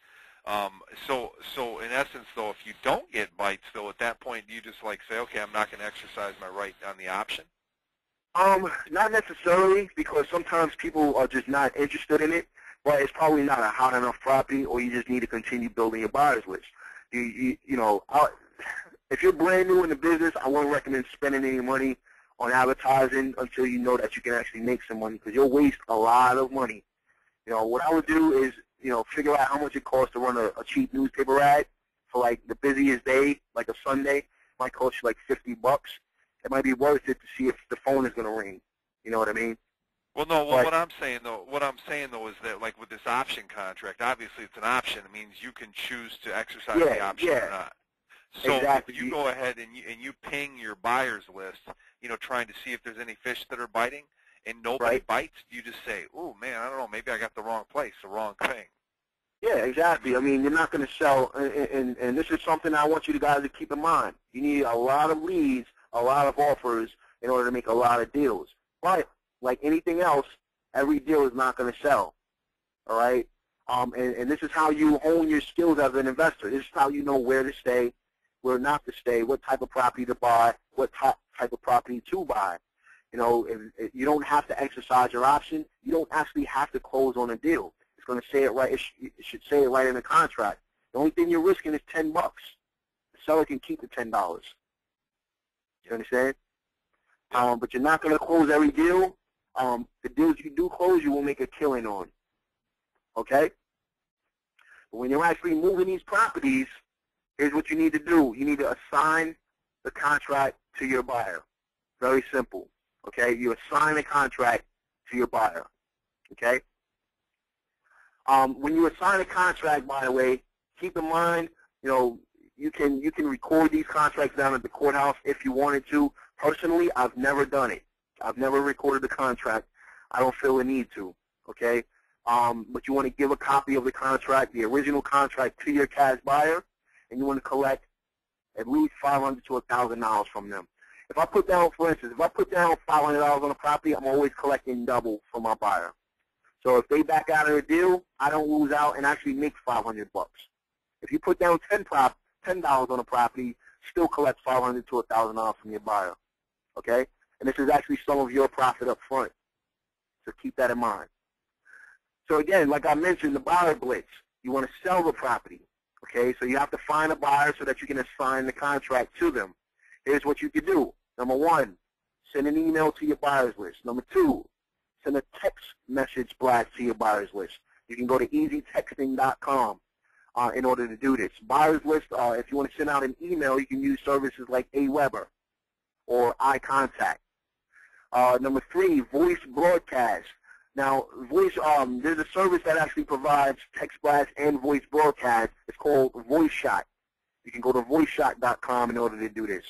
So in essence, though, if you don't get bites, though, at that point, do you just like say, okay, I'm not going to exercise my right on the option? Not necessarily, because sometimes people are just not interested in it, but it's probably not a hot enough property, or you just need to continue building your buyers list. You know, if you're brand new in the business, I wouldn't recommend spending any money on advertising until you know that you can actually make some money, because you'll waste a lot of money. You know, what I would do is, you know, figure out how much it costs to run a cheap newspaper ad for like the busiest day, like a Sunday. It might cost you like $50. It might be worth it to see if the phone is going to ring. You know what I mean? Well, no. Well, what I'm saying though is that, like, with this option contract, obviously it's an option. It means you can choose to exercise the option or not. So exactly. if you go ahead and you ping your buyers list, you know, trying to see if there's any fish that are biting, and nobody bites, you just say, "Oh man, I don't know, maybe I got the wrong place, the wrong thing." Yeah, exactly. I mean, you're not going to sell, and this is something I want you guys to keep in mind. You need a lot of leads, a lot of offers in order to make a lot of deals. But like anything else, every deal is not going to sell. All right? And this is how you hone your skills as an investor. This is how you know where to stay, where not to stay, what type of property to buy, what type of property to buy. You know, if you don't have to exercise your option. You don't actually have to close on a deal. It's going to say it right. It should say it right in the contract. The only thing you're risking is $10. The seller can keep the $10. You understand? But you're not going to close every deal. The deals you do close, you will make a killing on. Okay? But when you're actually moving these properties, here's what you need to do. You need to assign the contract to your buyer. Very simple. Okay? You assign the contract to your buyer. Okay? When you assign a contract, by the way, keep in mind, you know, you can record these contracts down at the courthouse if you wanted to. Personally, I've never done it. I've never recorded the contract. I don't feel the need to. Okay? But you want to give a copy of the contract, the original contract, to your cash buyer, and you want to collect at least $500 to $1,000 from them. If I put down, for instance, if I put down $500 on a property, I'm always collecting double from my buyer. So if they back out of the deal, I don't lose out and actually make $500. If you put down $10 on a property, still collect $500 to $1,000 from your buyer. Okay? And this is actually some of your profit up front. So keep that in mind. So again, like I mentioned, the buyer blitz. You want to sell the property. Okay? So you have to find a buyer so that you can assign the contract to them. Here's what you can do. Number one, send an email to your buyers list. Number two, send a text message blast to your buyers list. You can go to easytexting.com in order to do this. Buyers list, if you want to send out an email, you can use services like Aweber or iContact. Number three, voice broadcast. Now, there's a service that actually provides text blast and voice broadcast. It's called VoiceShot. You can go to voiceshot.com in order to do this.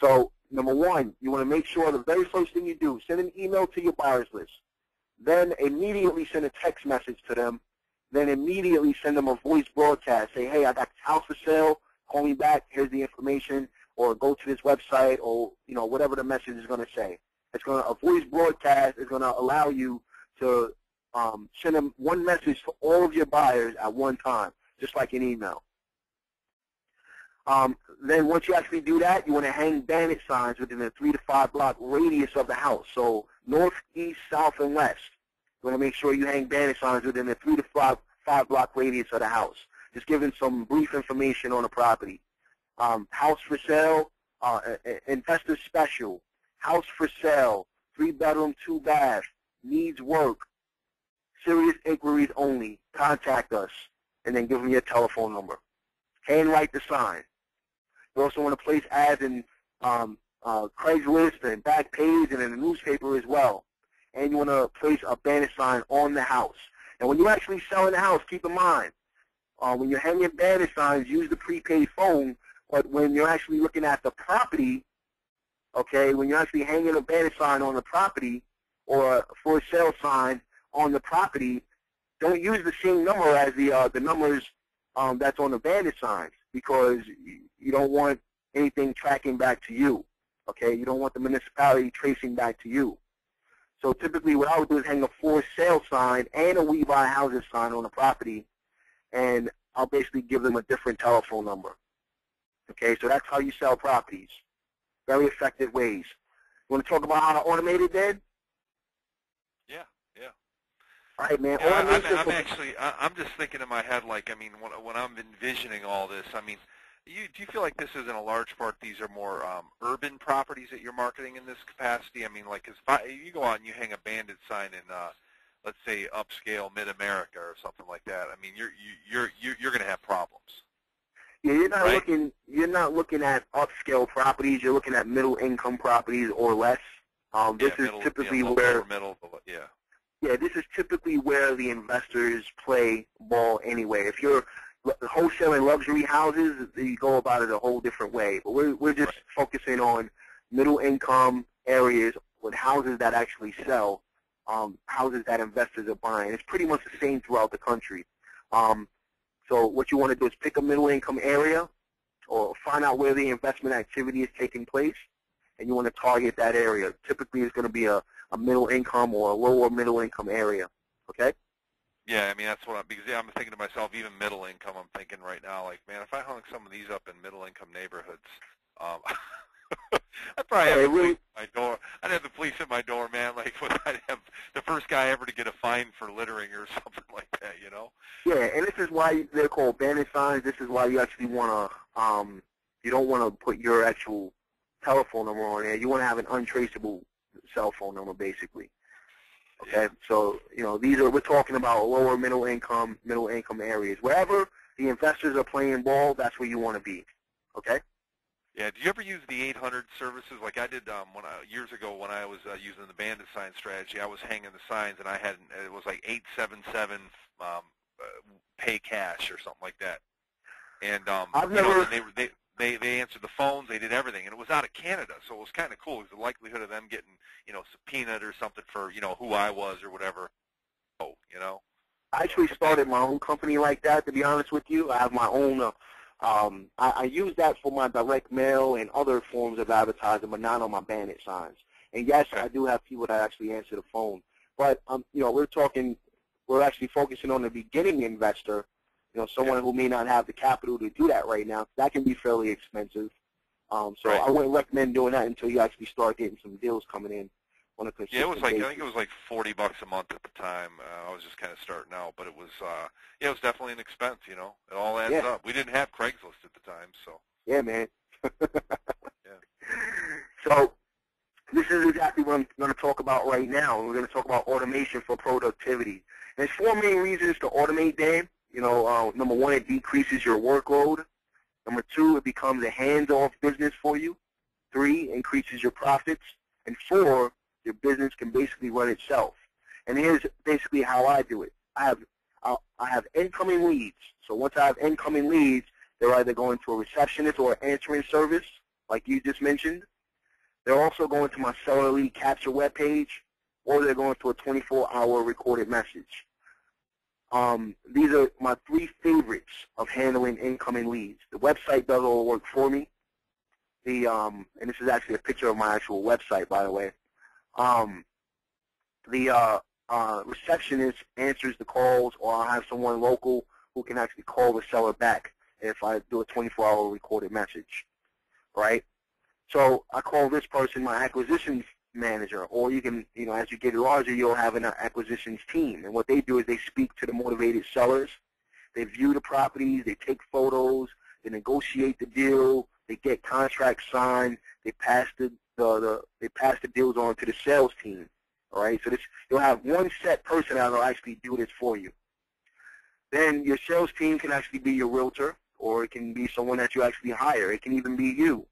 So, number one, you want to make sure the very first thing you do, send an email to your buyers list. Then immediately send a text message to them. Then immediately send them a voice broadcast. Say, hey, I got this house for sale. Call me back. Here's the information. Or go to this website, or, you know, whatever the message is going to say. It's going to a voice broadcast is going to allow you to send them one message to all of your buyers at one time, just like an email. Then once you actually do that, you want to hang bandit signs within a 3 to 5 block radius of the house. So north, east, south, and west. You want to make sure you hang bandit signs within a 3 to 5 block radius of the house. Just giving some brief information on the property. House for sale, investor special, house for sale, 3-bedroom, 2-bath, needs work, serious inquiries only, contact us, and then give them your telephone number. Handwrite the sign. You also want to place ads in Craigslist and Backpage and in the newspaper as well. And you want to place a banner sign on the house. And when you're actually selling the house, keep in mind, when you're hanging banner signs, use the prepaid phone. But when you're actually looking at the property, okay, when you're actually hanging a banner sign on the property or a for sale sign on the property, don't use the same number as the numbers that's on the banner signs, because you don't want anything tracking back to you. Okay, you don't want the municipality tracing back to you. So typically what I would do is hang a for sale sign and a we buy houses sign on the property, and I'll basically give them a different telephone number. Okay, so that's how you sell properties. Very effective ways. You want to talk about how to automate it, Dan? Yeah, yeah. All right, man. Yeah, I'm just thinking in my head, like, I mean, when I'm envisioning all this, I mean, do you feel like this is in a large part, these are more urban properties that you're marketing in this capacity? I mean, like, if you go out and you hang a bandit sign in, let's say, upscale mid-America or something like that, I mean, you're going to have problems. Yeah, you're not right? looking at upscale properties. You're looking at middle-income properties or less. This is typically where this is typically where the investors play ball anyway. If you're wholesaling luxury houses, you go about it a whole different way. But we're just focusing on middle-income areas with houses that actually sell, houses that investors are buying. It's pretty much the same throughout the country. So what you want to do is pick a middle-income area or find out where the investment activity is taking place, and you want to target that area. Typically, it's going to be a middle-income or a lower middle-income area, okay? Yeah, I mean, that's what because I'm thinking to myself, even middle-income, I'm thinking right now, like, man, if I hung some of these up in middle-income neighborhoods, I'd probably have the police at my door. I'd have the police at my door, man. Like, I'd have the first guy ever to get a fine for littering or something like that, you know? Yeah, and this is why they're called bandit signs. This is why you actually want to, you don't want to put your actual telephone number on there. You want to have an untraceable cell phone number, basically. Okay, so, you know, we're talking about lower middle income areas. Wherever the investors are playing ball, that's where you want to be. Okay? Yeah, do you ever use the 800 services? Like I did years ago when I was using the bandit sign strategy, I was hanging the signs, and it was like 877 pay cash or something like that. And they answered the phones, they did everything, and it was out of Canada, so it was kind of cool. It was the likelihood of them getting, you know, subpoenaed or something for, you know, who I was or whatever. Oh, you know. I actually started my own company like that, to be honest with you. I have my own. I use that for my direct mail and other forms of advertising, but not on my bandit signs. And yes, I do have people that actually answer the phone. But you know, we're actually focusing on the beginning investor. You know, someone who may not have the capital to do that right now. That can be fairly expensive. So I wouldn't recommend doing that until you actually start getting some deals coming in on a consistent basis. Yeah, it was like basis. I think it was like $40 a month at the time. I was just kind of starting out, but it was it was definitely an expense. You know, it all adds up. We didn't have Craigslist at the time, so. Yeah, man. So this is exactly what I'm going to talk about right now. We're going to talk about automation for productivity. And there's 4 main reasons to automate, Dan. You know, number 1, it decreases your workload. Number 2, it becomes a hands-off business for you. 3, increases your profits. And 4, your business can basically run itself. And here's basically how I do it. I have incoming leads. So once I have incoming leads, they're either going to a receptionist or an answering service, like you just mentioned. They're also going to my seller lead capture webpage, or they're going to a 24-hour recorded message. These are my 3 favorites of handling incoming leads. The website does all the work for me. And this is actually a picture of my actual website, by the way. The receptionist answers the calls, or I'll have someone local who can actually call the seller back if I do a 24-hour recorded message, right? So I call this person my acquisitions manager, or you can, as you get larger, you'll have an acquisitions team. And what they do is they speak to the motivated sellers. They view the properties, they take photos, they negotiate the deal, they get contracts signed, they pass the deals on to the sales team. All right, so you'll have one set person that will actually do this for you. Then your sales team can actually be your realtor, or it can be someone that you actually hire. It can even be you.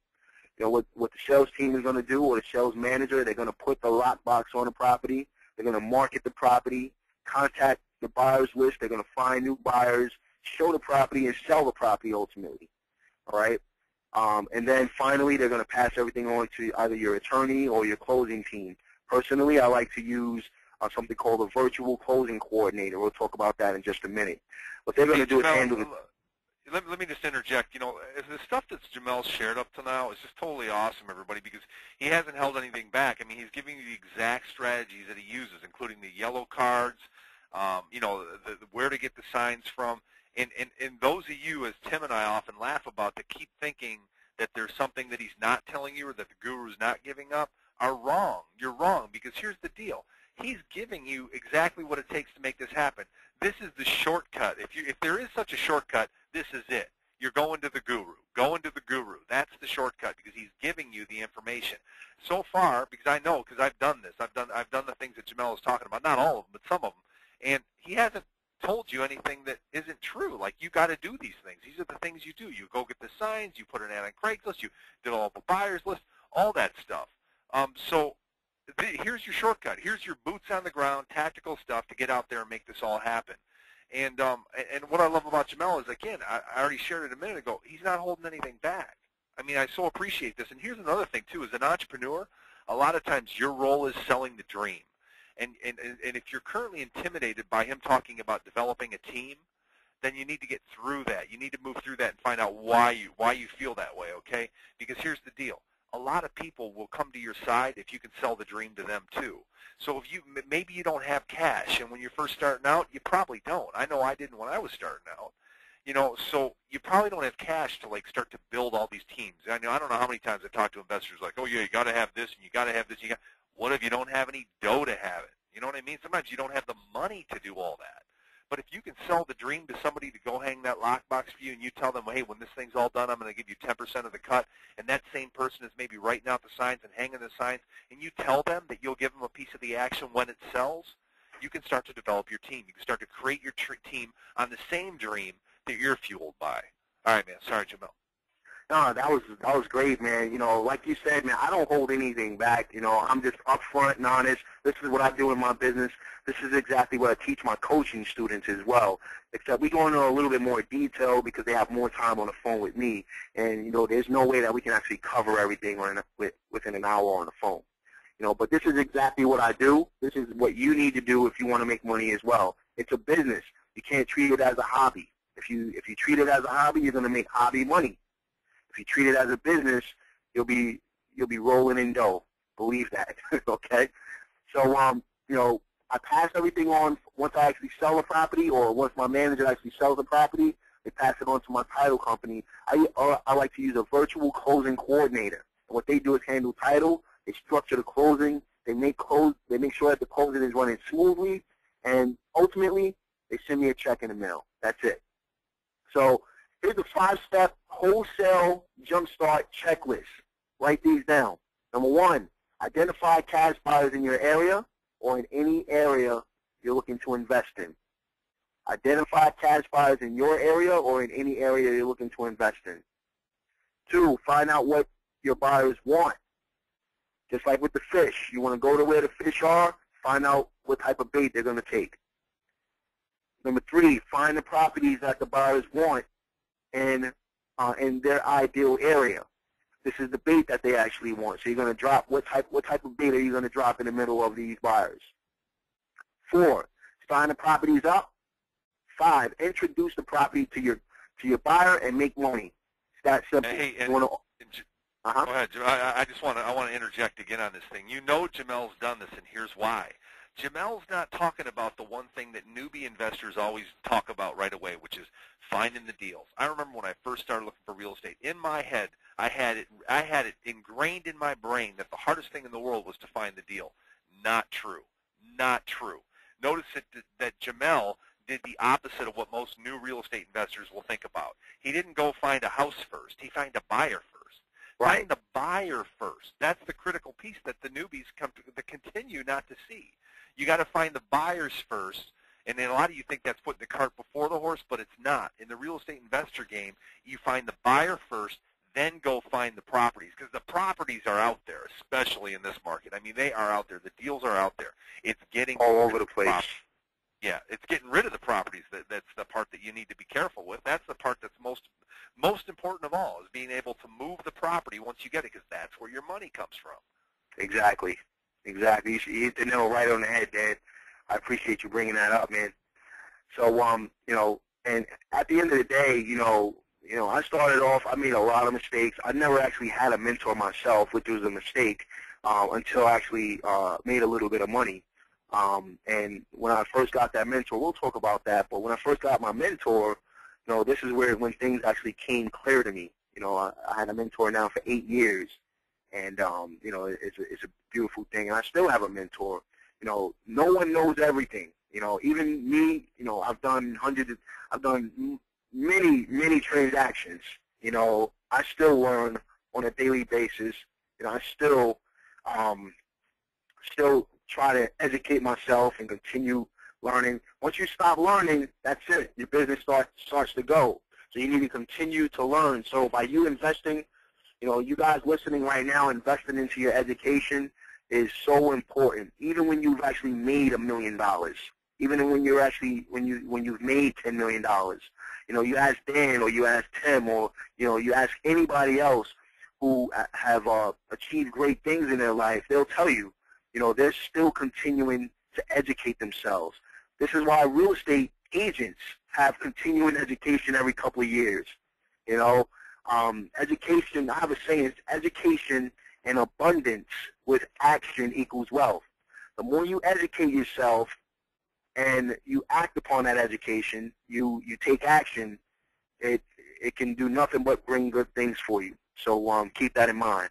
What the sales team is going to do, or the sales manager, they're going to put the lockbox on the property. They're going to market the property, contact the buyers list. They're going to find new buyers, show the property, and sell the property ultimately. All right, and then finally, they're going to pass everything on to either your attorney or your closing team. Personally, I like to use something called a virtual closing coordinator. We'll talk about that in just a minute. What they're going to do is handle it. Let me just interject. The stuff that Jamel's shared up to now is just totally awesome, everybody, because he hasn't held anything back. I mean, he's giving you the exact strategies that he uses, including the yellow cards, where to get the signs from. And those of you, as Tim and I often laugh about, that keep thinking that there's something that he's not telling you or that the guru's not giving up, are wrong. You're wrong, because here's the deal. He's giving you exactly what it takes to make this happen. This is the shortcut. If there is such a shortcut, this is it. You're going to the guru. Going to the guru. That's the shortcut, because he's giving you the information. So far, because I know, because I've done this. I've done the things that Jamel is talking about. Not all of them, but some of them. And he hasn't told you anything that isn't true. Like, you got to do these things. These are the things you do. You go get the signs. You put an ad on Craigslist. You develop a buyer's list. All that stuff. Here's your shortcut. Here's your boots on the ground, tactical stuff to get out there and make this all happen. And what I love about Jamel is, again, I already shared it a minute ago, he's not holding anything back. I mean, I so appreciate this. And here's another thing, too. As an entrepreneur, a lot of times your role is selling the dream. And if you're currently intimidated by him talking about developing a team, then you need to get through that. You need to move through that and find out why you feel that way, okay? Because here's the deal. A lot of people will come to your side if you can sell the dream to them too. So maybe you don't have cash, and when you're first starting out, you probably don't. I know I didn't when I was starting out. So you probably don't have cash to start to build all these teams. I don't know how many times I've talked to investors like, oh yeah, you got to have this and you got to have this. What if you don't have any dough to have it? You know what I mean? Sometimes you don't have the money to do all that. But if you can sell the dream to somebody to go hang that lockbox for you, and you tell them, hey, when this thing's all done, I'm going to give you 10% of the cut, and that same person is maybe writing out the signs and hanging the signs, and you tell them that you'll give them a piece of the action when it sells, you can start to develop your team. You can start to create your team on the same dream that you're fueled by. All right, man. Sorry, Jamel. No, that was great, man. Like you said, man, I don't hold anything back. I'm just upfront and honest. This is what I do in my business. This is exactly what I teach my coaching students as well. Except we go into a little bit more detail because they have more time on the phone with me. And, there's no way that we can actually cover everything within an hour on the phone. But this is exactly what I do. This is what you need to do if you want to make money as well. It's a business. You can't treat it as a hobby. If you treat it as a hobby, you're going to make hobby money. If you treat it as a business, you'll be rolling in dough. Believe that, okay? So, I pass everything on once I actually sell a property, or once my manager actually sells the property, they pass it on to my title company. I like to use a virtual closing coordinator. And what they do is handle title. They structure the closing. They make sure that the closing is running smoothly, and ultimately, they send me a check in the mail. That's it. So here's a 5-step wholesale jumpstart checklist. Write these down. Number 1, identify cash buyers in your area or in any area you're looking to invest in. Identify cash buyers in your area or in any area you're looking to invest in. 2, find out what your buyers want. Just like with the fish. You want to go to where the fish are, find out what type of bait they're going to take. Number 3, find the properties that the buyers want in their ideal area. This is the bait that they actually want. So you're going to drop, what type of bait are you going to drop in the middle of these buyers? 4, sign the properties up. 5, introduce the property to your buyer and make money. It's that simple. Hey, Uh-huh. Go ahead, Jim. I want to interject again on this thing. You know Jamel's done this, and here's why. Jamel's not talking about the one thing that newbie investors always talk about right away, which is finding the deals. I remember when I first started looking for real estate, in my head, I had it ingrained in my brain that the hardest thing in the world was to find the deal. Not true. Not true. Notice that Jamel did the opposite of what most new real estate investors will think about. He didn't go find a house first. He found a buyer first. Right. Find the buyer first. That's the critical piece that the newbies continue not to see. You got to find the buyers first, and then a lot of you think that's putting the cart before the horse, but it's not. In the real estate investor game, you find the buyer first, then go find the properties, because the properties are out there, especially in this market. I mean, they are out there. The deals are out there. It's getting all over the place. Yeah, it's getting rid of the properties. That's the part that you need to be careful with. That's the part that's most important of all, is being able to move the property once you get it, because that's where your money comes from. Exactly. Exactly. You hit the nail right on the head, Dad. I appreciate you bringing that up, man. So, you know, and at the end of the day, I started off, I made a lot of mistakes. I never actually had a mentor myself, which was a mistake, until I actually made a little bit of money. And when I first got that mentor, we'll talk about that, but when I first got my mentor, this is when things actually came clear to me. I had a mentor now for 8 years, and, it's a beautiful thing. And I still have a mentor. No one knows everything. Even me, I've done many transactions. I still learn on a daily basis. I still try to educate myself and continue learning. Once you stop learning, that's it. Your business starts to go. So you need to continue to learn. So by you investing, you guys listening right now, investing into your education is so important. Even when you've actually made $1 million, even when you've made $10 million, you ask Dan or you ask Tim or you ask anybody else who have achieved great things in their life, they'll tell you, they're still continuing to educate themselves. This is why real estate agents have continuing education every couple of years. Education, I have a saying, it's education and abundance with action equals wealth. The more you educate yourself and you act upon that education, you take action, it can do nothing but bring good things for you. So keep that in mind.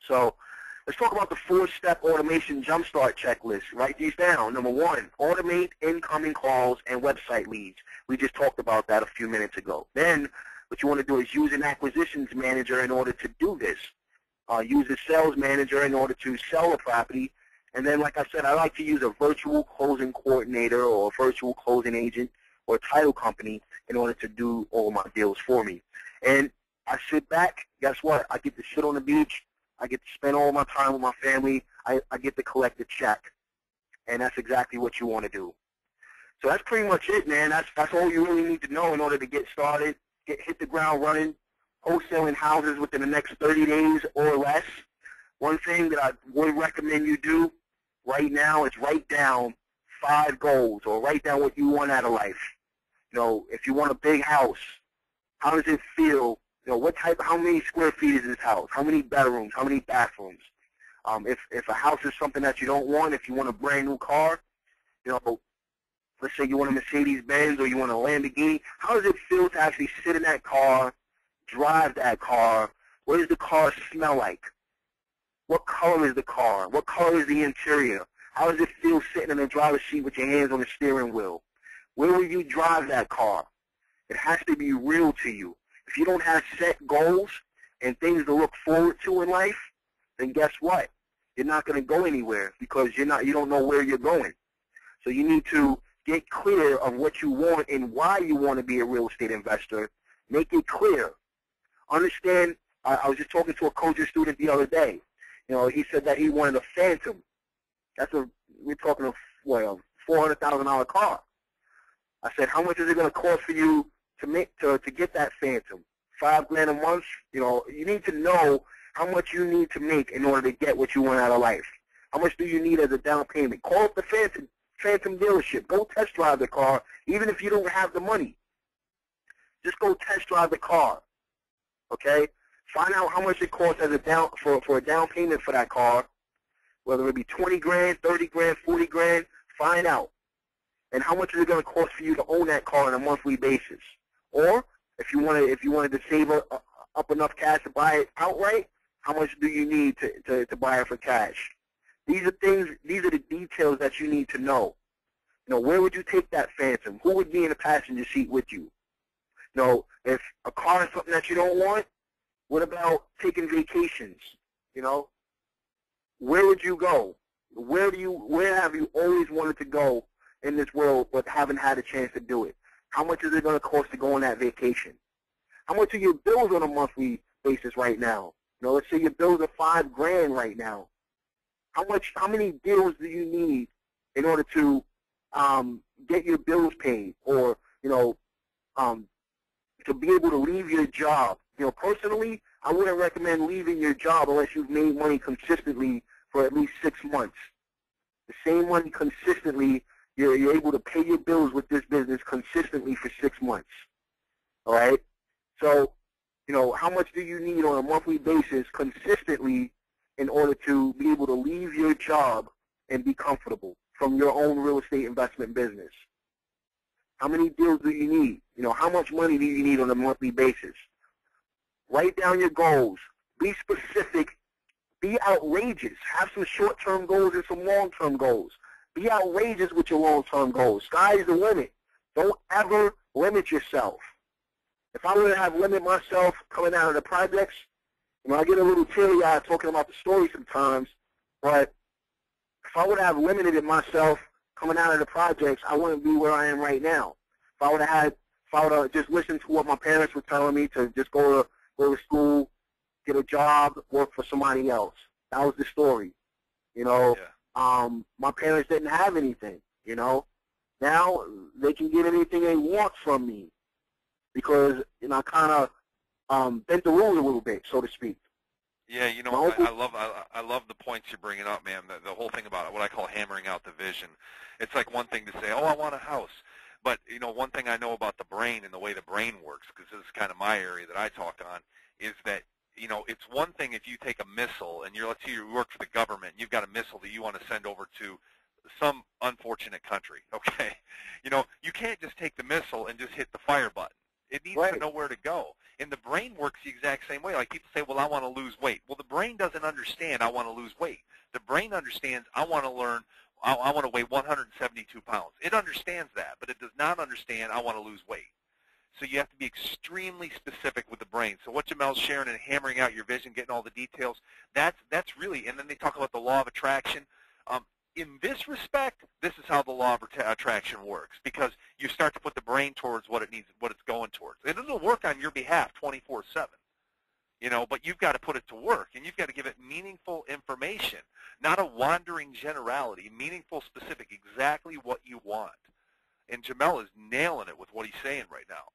So let's talk about the 4-step automation jumpstart checklist. Write these down. Number 1, automate incoming calls and website leads. We just talked about that a few minutes ago. Then what you want to do is use an acquisitions manager in order to do this. Use a sales manager in order to sell a property. And then, like I said, I like to use a virtual closing coordinator or a virtual closing agent or a title company in order to do all my deals for me. And I sit back. Guess what? I get to sit on the beach. I get to spend all my time with my family. I get to collect a check. And that's exactly what you want to do. So that's pretty much it, man. That's all you really need to know in order to get started, hit the ground running, wholesaling houses within the next 30 days or less. One thing that I would recommend you do right now is write down 5 goals, or write down what you want out of life. If you want a big house, how does it feel? How many square feet is this house? How many bedrooms? How many bathrooms? If a house is something that you don't want, if you want a brand new car, let's say you want a Mercedes-Benz or you want a Lamborghini, how does it feel to actually sit in that car, drive that car? What does the car smell like? What color is the car? What color is the interior? How does it feel sitting in the driver's seat with your hands on the steering wheel? Where will you drive that car? It has to be real to you. If you don't have set goals and things to look forward to in life, then guess what? You're not going to go anywhere because you don't know where you're going. So you need to get clear of what you want and why you want to be a real estate investor. Make it clear. Understand, I was just talking to a coaching student the other day. He said that he wanted a Phantom. We're talking a $400,000 car. I said, how much is it going to cost for you to get that Phantom? $5,000 a month. You need to know how much you need to make in order to get what you want out of life. How much do you need as a down payment? Call up the Phantom dealership. Go test drive the car, even if you don't have the money. Just go test drive the car. Okay? Find out how much it costs as a down for a down payment for that car, whether it be 20 grand, 30 grand, 40 grand. Find out. And how much is it going to cost for you to own that car on a monthly basis? Or if you wanted to save up enough cash to buy it outright, how much do you need to buy it for cash? These are the details that you need to know. You know, where would you take that Phantom? Who would be in the passenger seat with you? You know, if a car is something that you don't want, what about taking vacations? You know, where would you go? Where have you always wanted to go in this world but haven't had a chance to do it? How much is it going to cost to go on that vacation? How much are your bills on a monthly basis right now? You know, let's say your bills are $5 grand right now. How many deals do you need in order to get your bills paid, or, you know, to be able to leave your job? You know, personally, I wouldn't recommend leaving your job unless you've made money consistently for at least 6 months. The same money consistently, you're able to pay your bills with this business consistently for 6 months. All right? So, you know, how much do you need on a monthly basis consistently in order to be able to leave your job and be comfortable from your own real estate investment business? How many deals do you need? You know, how much money do you need on a monthly basis? Write down your goals. Be specific. Be outrageous. Have some short-term goals and some long-term goals. Be outrageous with your long-term goals. Sky's the limit. Don't ever limit yourself. If I were to have limit myself coming out of the projects, you know, I get a little teary-eyed talking about the story sometimes, but if I would have limited myself coming out of the projects, I wouldn't be where I am right now. If I would have just listened to what my parents were telling me to just go to school, get a job, work for somebody else. That was the story. You know, my parents didn't have anything, you know. Now they can get anything they want from me because, you know, I kind of bent the rules a little bit, so to speak. Yeah, you know, I love the points you're bringing up, man. The whole thing about it, what I call hammering out the vision. It's like one thing to say, oh, I want a house. But, you know, one thing I know about the brain and the way the brain works, because this is kind of my area that I talk on, is that, you know, it's one thing if you take a missile and let's say you work for the government and you've got a missile that you want to send over to some unfortunate country, okay? You know, you can't just take the missile and just hit the fire button. It needs to know where to go. And the brain works the exact same way. Like people say, well, I want to lose weight. Well, the brain doesn't understand I want to lose weight. The brain understands I want to learn, I want to weigh 172 pounds. It understands that, but it does not understand I want to lose weight. So you have to be extremely specific with the brain. So what Jamel's sharing and hammering out your vision, getting all the details, that's really, and then they talk about the law of attraction. In this respect, this is how the law of attraction works, because you start to put the brain towards what it needs, what it's going towards. And it'll work on your behalf 24/7, you know, but you've got to put it to work, and you've got to give it meaningful information, not a wandering generality, meaningful, specific, exactly what you want. And Jamel is nailing it with what he's saying right now.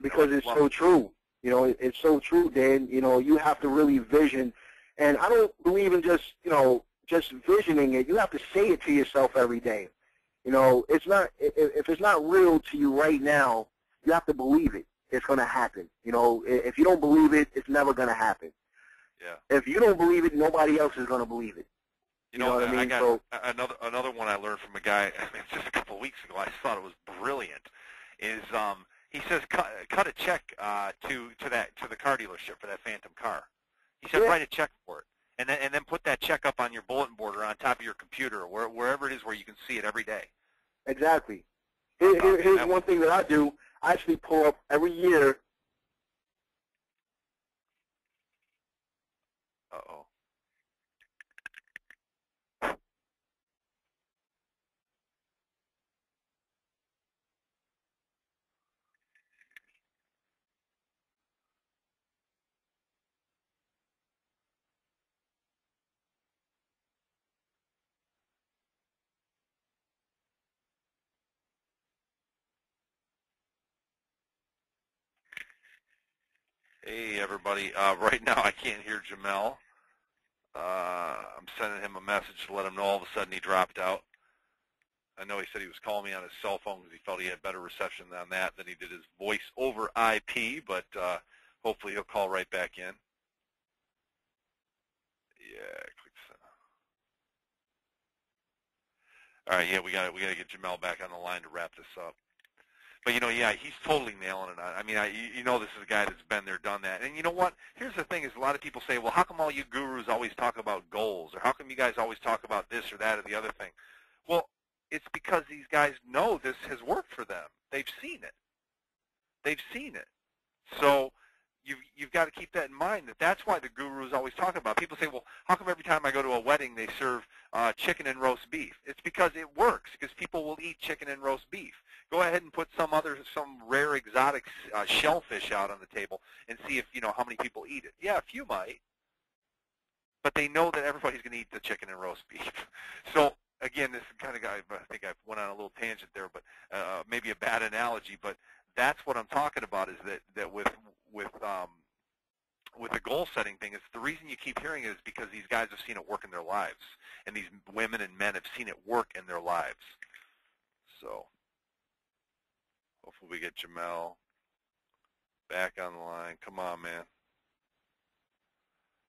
Because it's so true. You know, it's so true, Dan. You know, you have to really vision. And I don't believe in just, you know, just visioning it. You have to say it to yourself every day. You know, it's not, if it's not real to you right now, you have to believe it. It's going to happen. You know, if you don't believe it, it's never going to happen. Yeah. If you don't believe it, nobody else is going to believe it. You know what I mean? I got another one I learned from a guy, I mean, just a couple of weeks ago. I thought it was brilliant. Is he says cut a check to the car dealership for that Phantom car. He said write a check for it, and then put that check up on your bulletin board or on top of your computer or wherever it is where you can see it every day. Exactly. Here's one thing that I do. I actually pull up every year. Uh-oh. Hey, everybody. Right now I can't hear Jamel. I'm sending him a message to let him know all of a sudden he dropped out. I know he said he was calling me on his cell phone because he felt he had better reception on that than he did his voice over IP, but hopefully he'll call right back in. Yeah, click send. All right, yeah, we got to get Jamel back on the line to wrap this up. But, yeah, he's totally nailing it. I mean, this is a guy that's been there, done that. And you know what? Here's the thing is a lot of people say, well, how come all you gurus always talk about goals? Or how come you guys always talk about this or that or the other thing? Well, it's because these guys know this has worked for them. They've seen it. So you've got to keep that in mind, that's why the gurus always talk about. People say, well, how come every time I go to a wedding they serve chicken and roast beef? It's because it works, because people will eat chicken and roast beef. Go ahead and put some rare exotic shellfish out on the table and see if, how many people eat it. Yeah, a few might, but they know that everybody's going to eat the chicken and roast beef. So, again, this is kind of, I think I went on a little tangent there, but maybe a bad analogy, but that's what I'm talking about is that with the goal setting thing, it's the reason you keep hearing it is because these guys have seen it work in their lives, and these women and men have seen it work in their lives. So hopefully we get Jamel back on the line. Come on, man.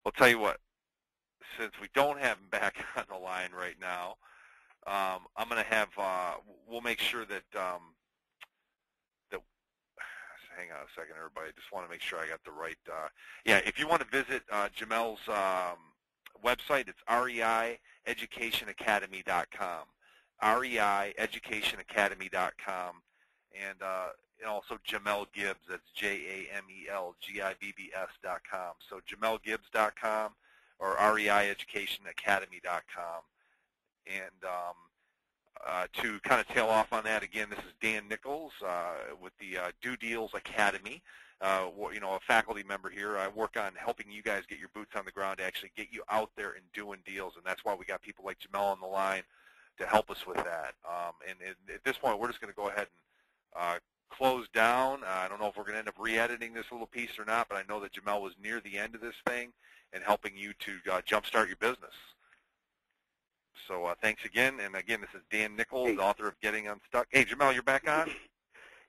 I'll tell you what, since we don't have him back on the line right now, I'm going to have, we'll make sure that, hang on a second, everybody. I just want to make sure I got the right, yeah, if you want to visit Jamel's website, it's reieducationacademy.com, reieducationacademy.com, and also Jamel Gibbs, that's JAMELGIBBS.com. So JamelGibbs.com or reieducationacademy.com. And to kind of tail off on that, again, this is Dan Nichols with the Do Deals Academy. A faculty member here. I work on helping you guys get your boots on the ground to actually get you out there and doing deals, and that's why we got people like Jamel on the line to help us with that. And at this point, we're just going to go ahead and close down. I don't know if we're going to end up re-editing this little piece or not, but I know that Jamel was near the end of this thing and helping you to jumpstart your business. So thanks again. And again, this is Dan Nichols, author of Getting Unstuck. Hey, Jamel, you're back on?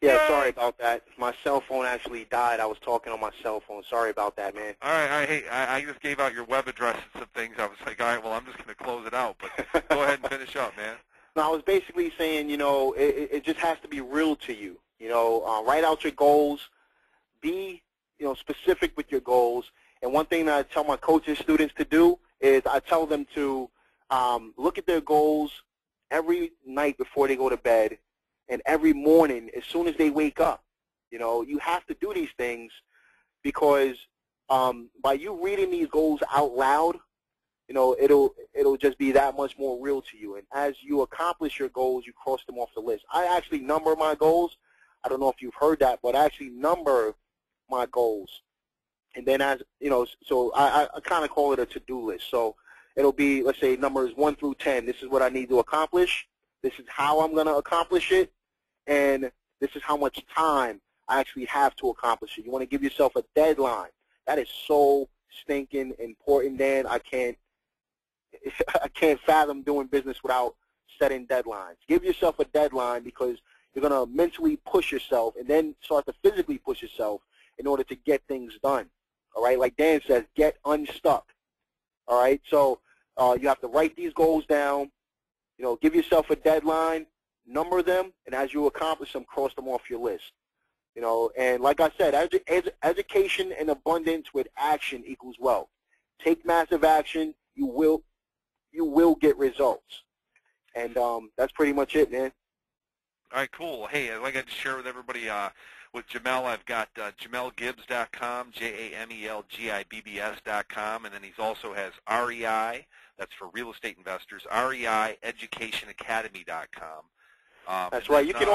Yeah, sorry about that. My cell phone actually died. I was talking on my cell phone. Sorry about that, man. All right. I just gave out your web address and some things. I was like, all right, well, I'm just going to close it out. But go ahead and finish up, man. No, I was basically saying, it just has to be real to you. Write out your goals. Be, specific with your goals. And one thing that I tell my coaching students to do is I tell them to look at their goals every night before they go to bed and every morning as soon as they wake up. You have to do these things because by you reading these goals out loud, it'll just be that much more real to you. And as you accomplish your goals, you cross them off the list. I actually number my goals. I don't know if you've heard that, but I actually number my goals. And then so I kind of call it a to-do list. So it'll be, let's say, numbers 1 through 10. This is what I need to accomplish. This is how I'm going to accomplish it. And this is how much time I actually have to accomplish it. You want to give yourself a deadline. That is so stinking important, Dan. I can't fathom doing business without setting deadlines. Give yourself a deadline because you're going to mentally push yourself and then start to physically push yourself in order to get things done. All right? Like Dan says, get unstuck. All right? So you have to write these goals down, give yourself a deadline, number them, and as you accomplish them, cross them off your list. And like I said, education and abundance with action equals wealth. Take massive action, you will get results. And that's pretty much it, man. All right, cool. Hey, I'd like to share with everybody, with Jamel, I've got JamelGibbs.com, JamelGibbs.com, and then he also has REI, that's for real estate investors, REIEducationAcademy.com. That's right. You can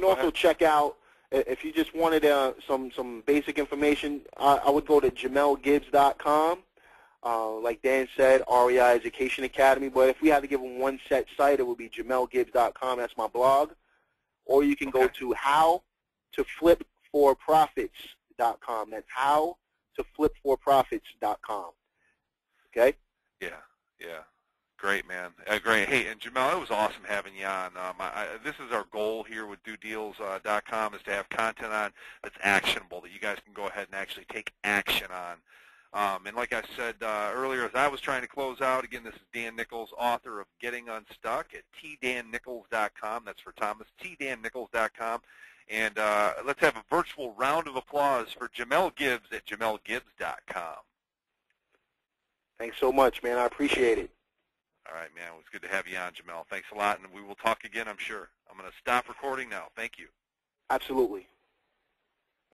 also check out, if you just wanted some basic information, I would go to JamelGibbs.com. Like Dan said, REI Education Academy. But if we had to give them one set site, it would be JamelGibbs.com. That's my blog. Or you can go to HowToFlipForProfits.com. That's HowToFlipForProfits.com. Okay? Yeah. Great, man. Great. Hey, and Jamel, it was awesome having you on. This is our goal here with DoDeals.com is to have content on that's actionable that you guys can go ahead and actually take action on. And like I said earlier, as I was trying to close out, again, this is Dan Nichols, author of Getting Unstuck at tdannichols.com. That's for Thomas, tdannichols.com. And let's have a virtual round of applause for Jamel Gibbs at jamelgibbs.com. Thanks so much, man. I appreciate it. All right, man. It was good to have you on, Jamel. Thanks a lot, and we will talk again, I'm sure. I'm going to stop recording now. Thank you. Absolutely.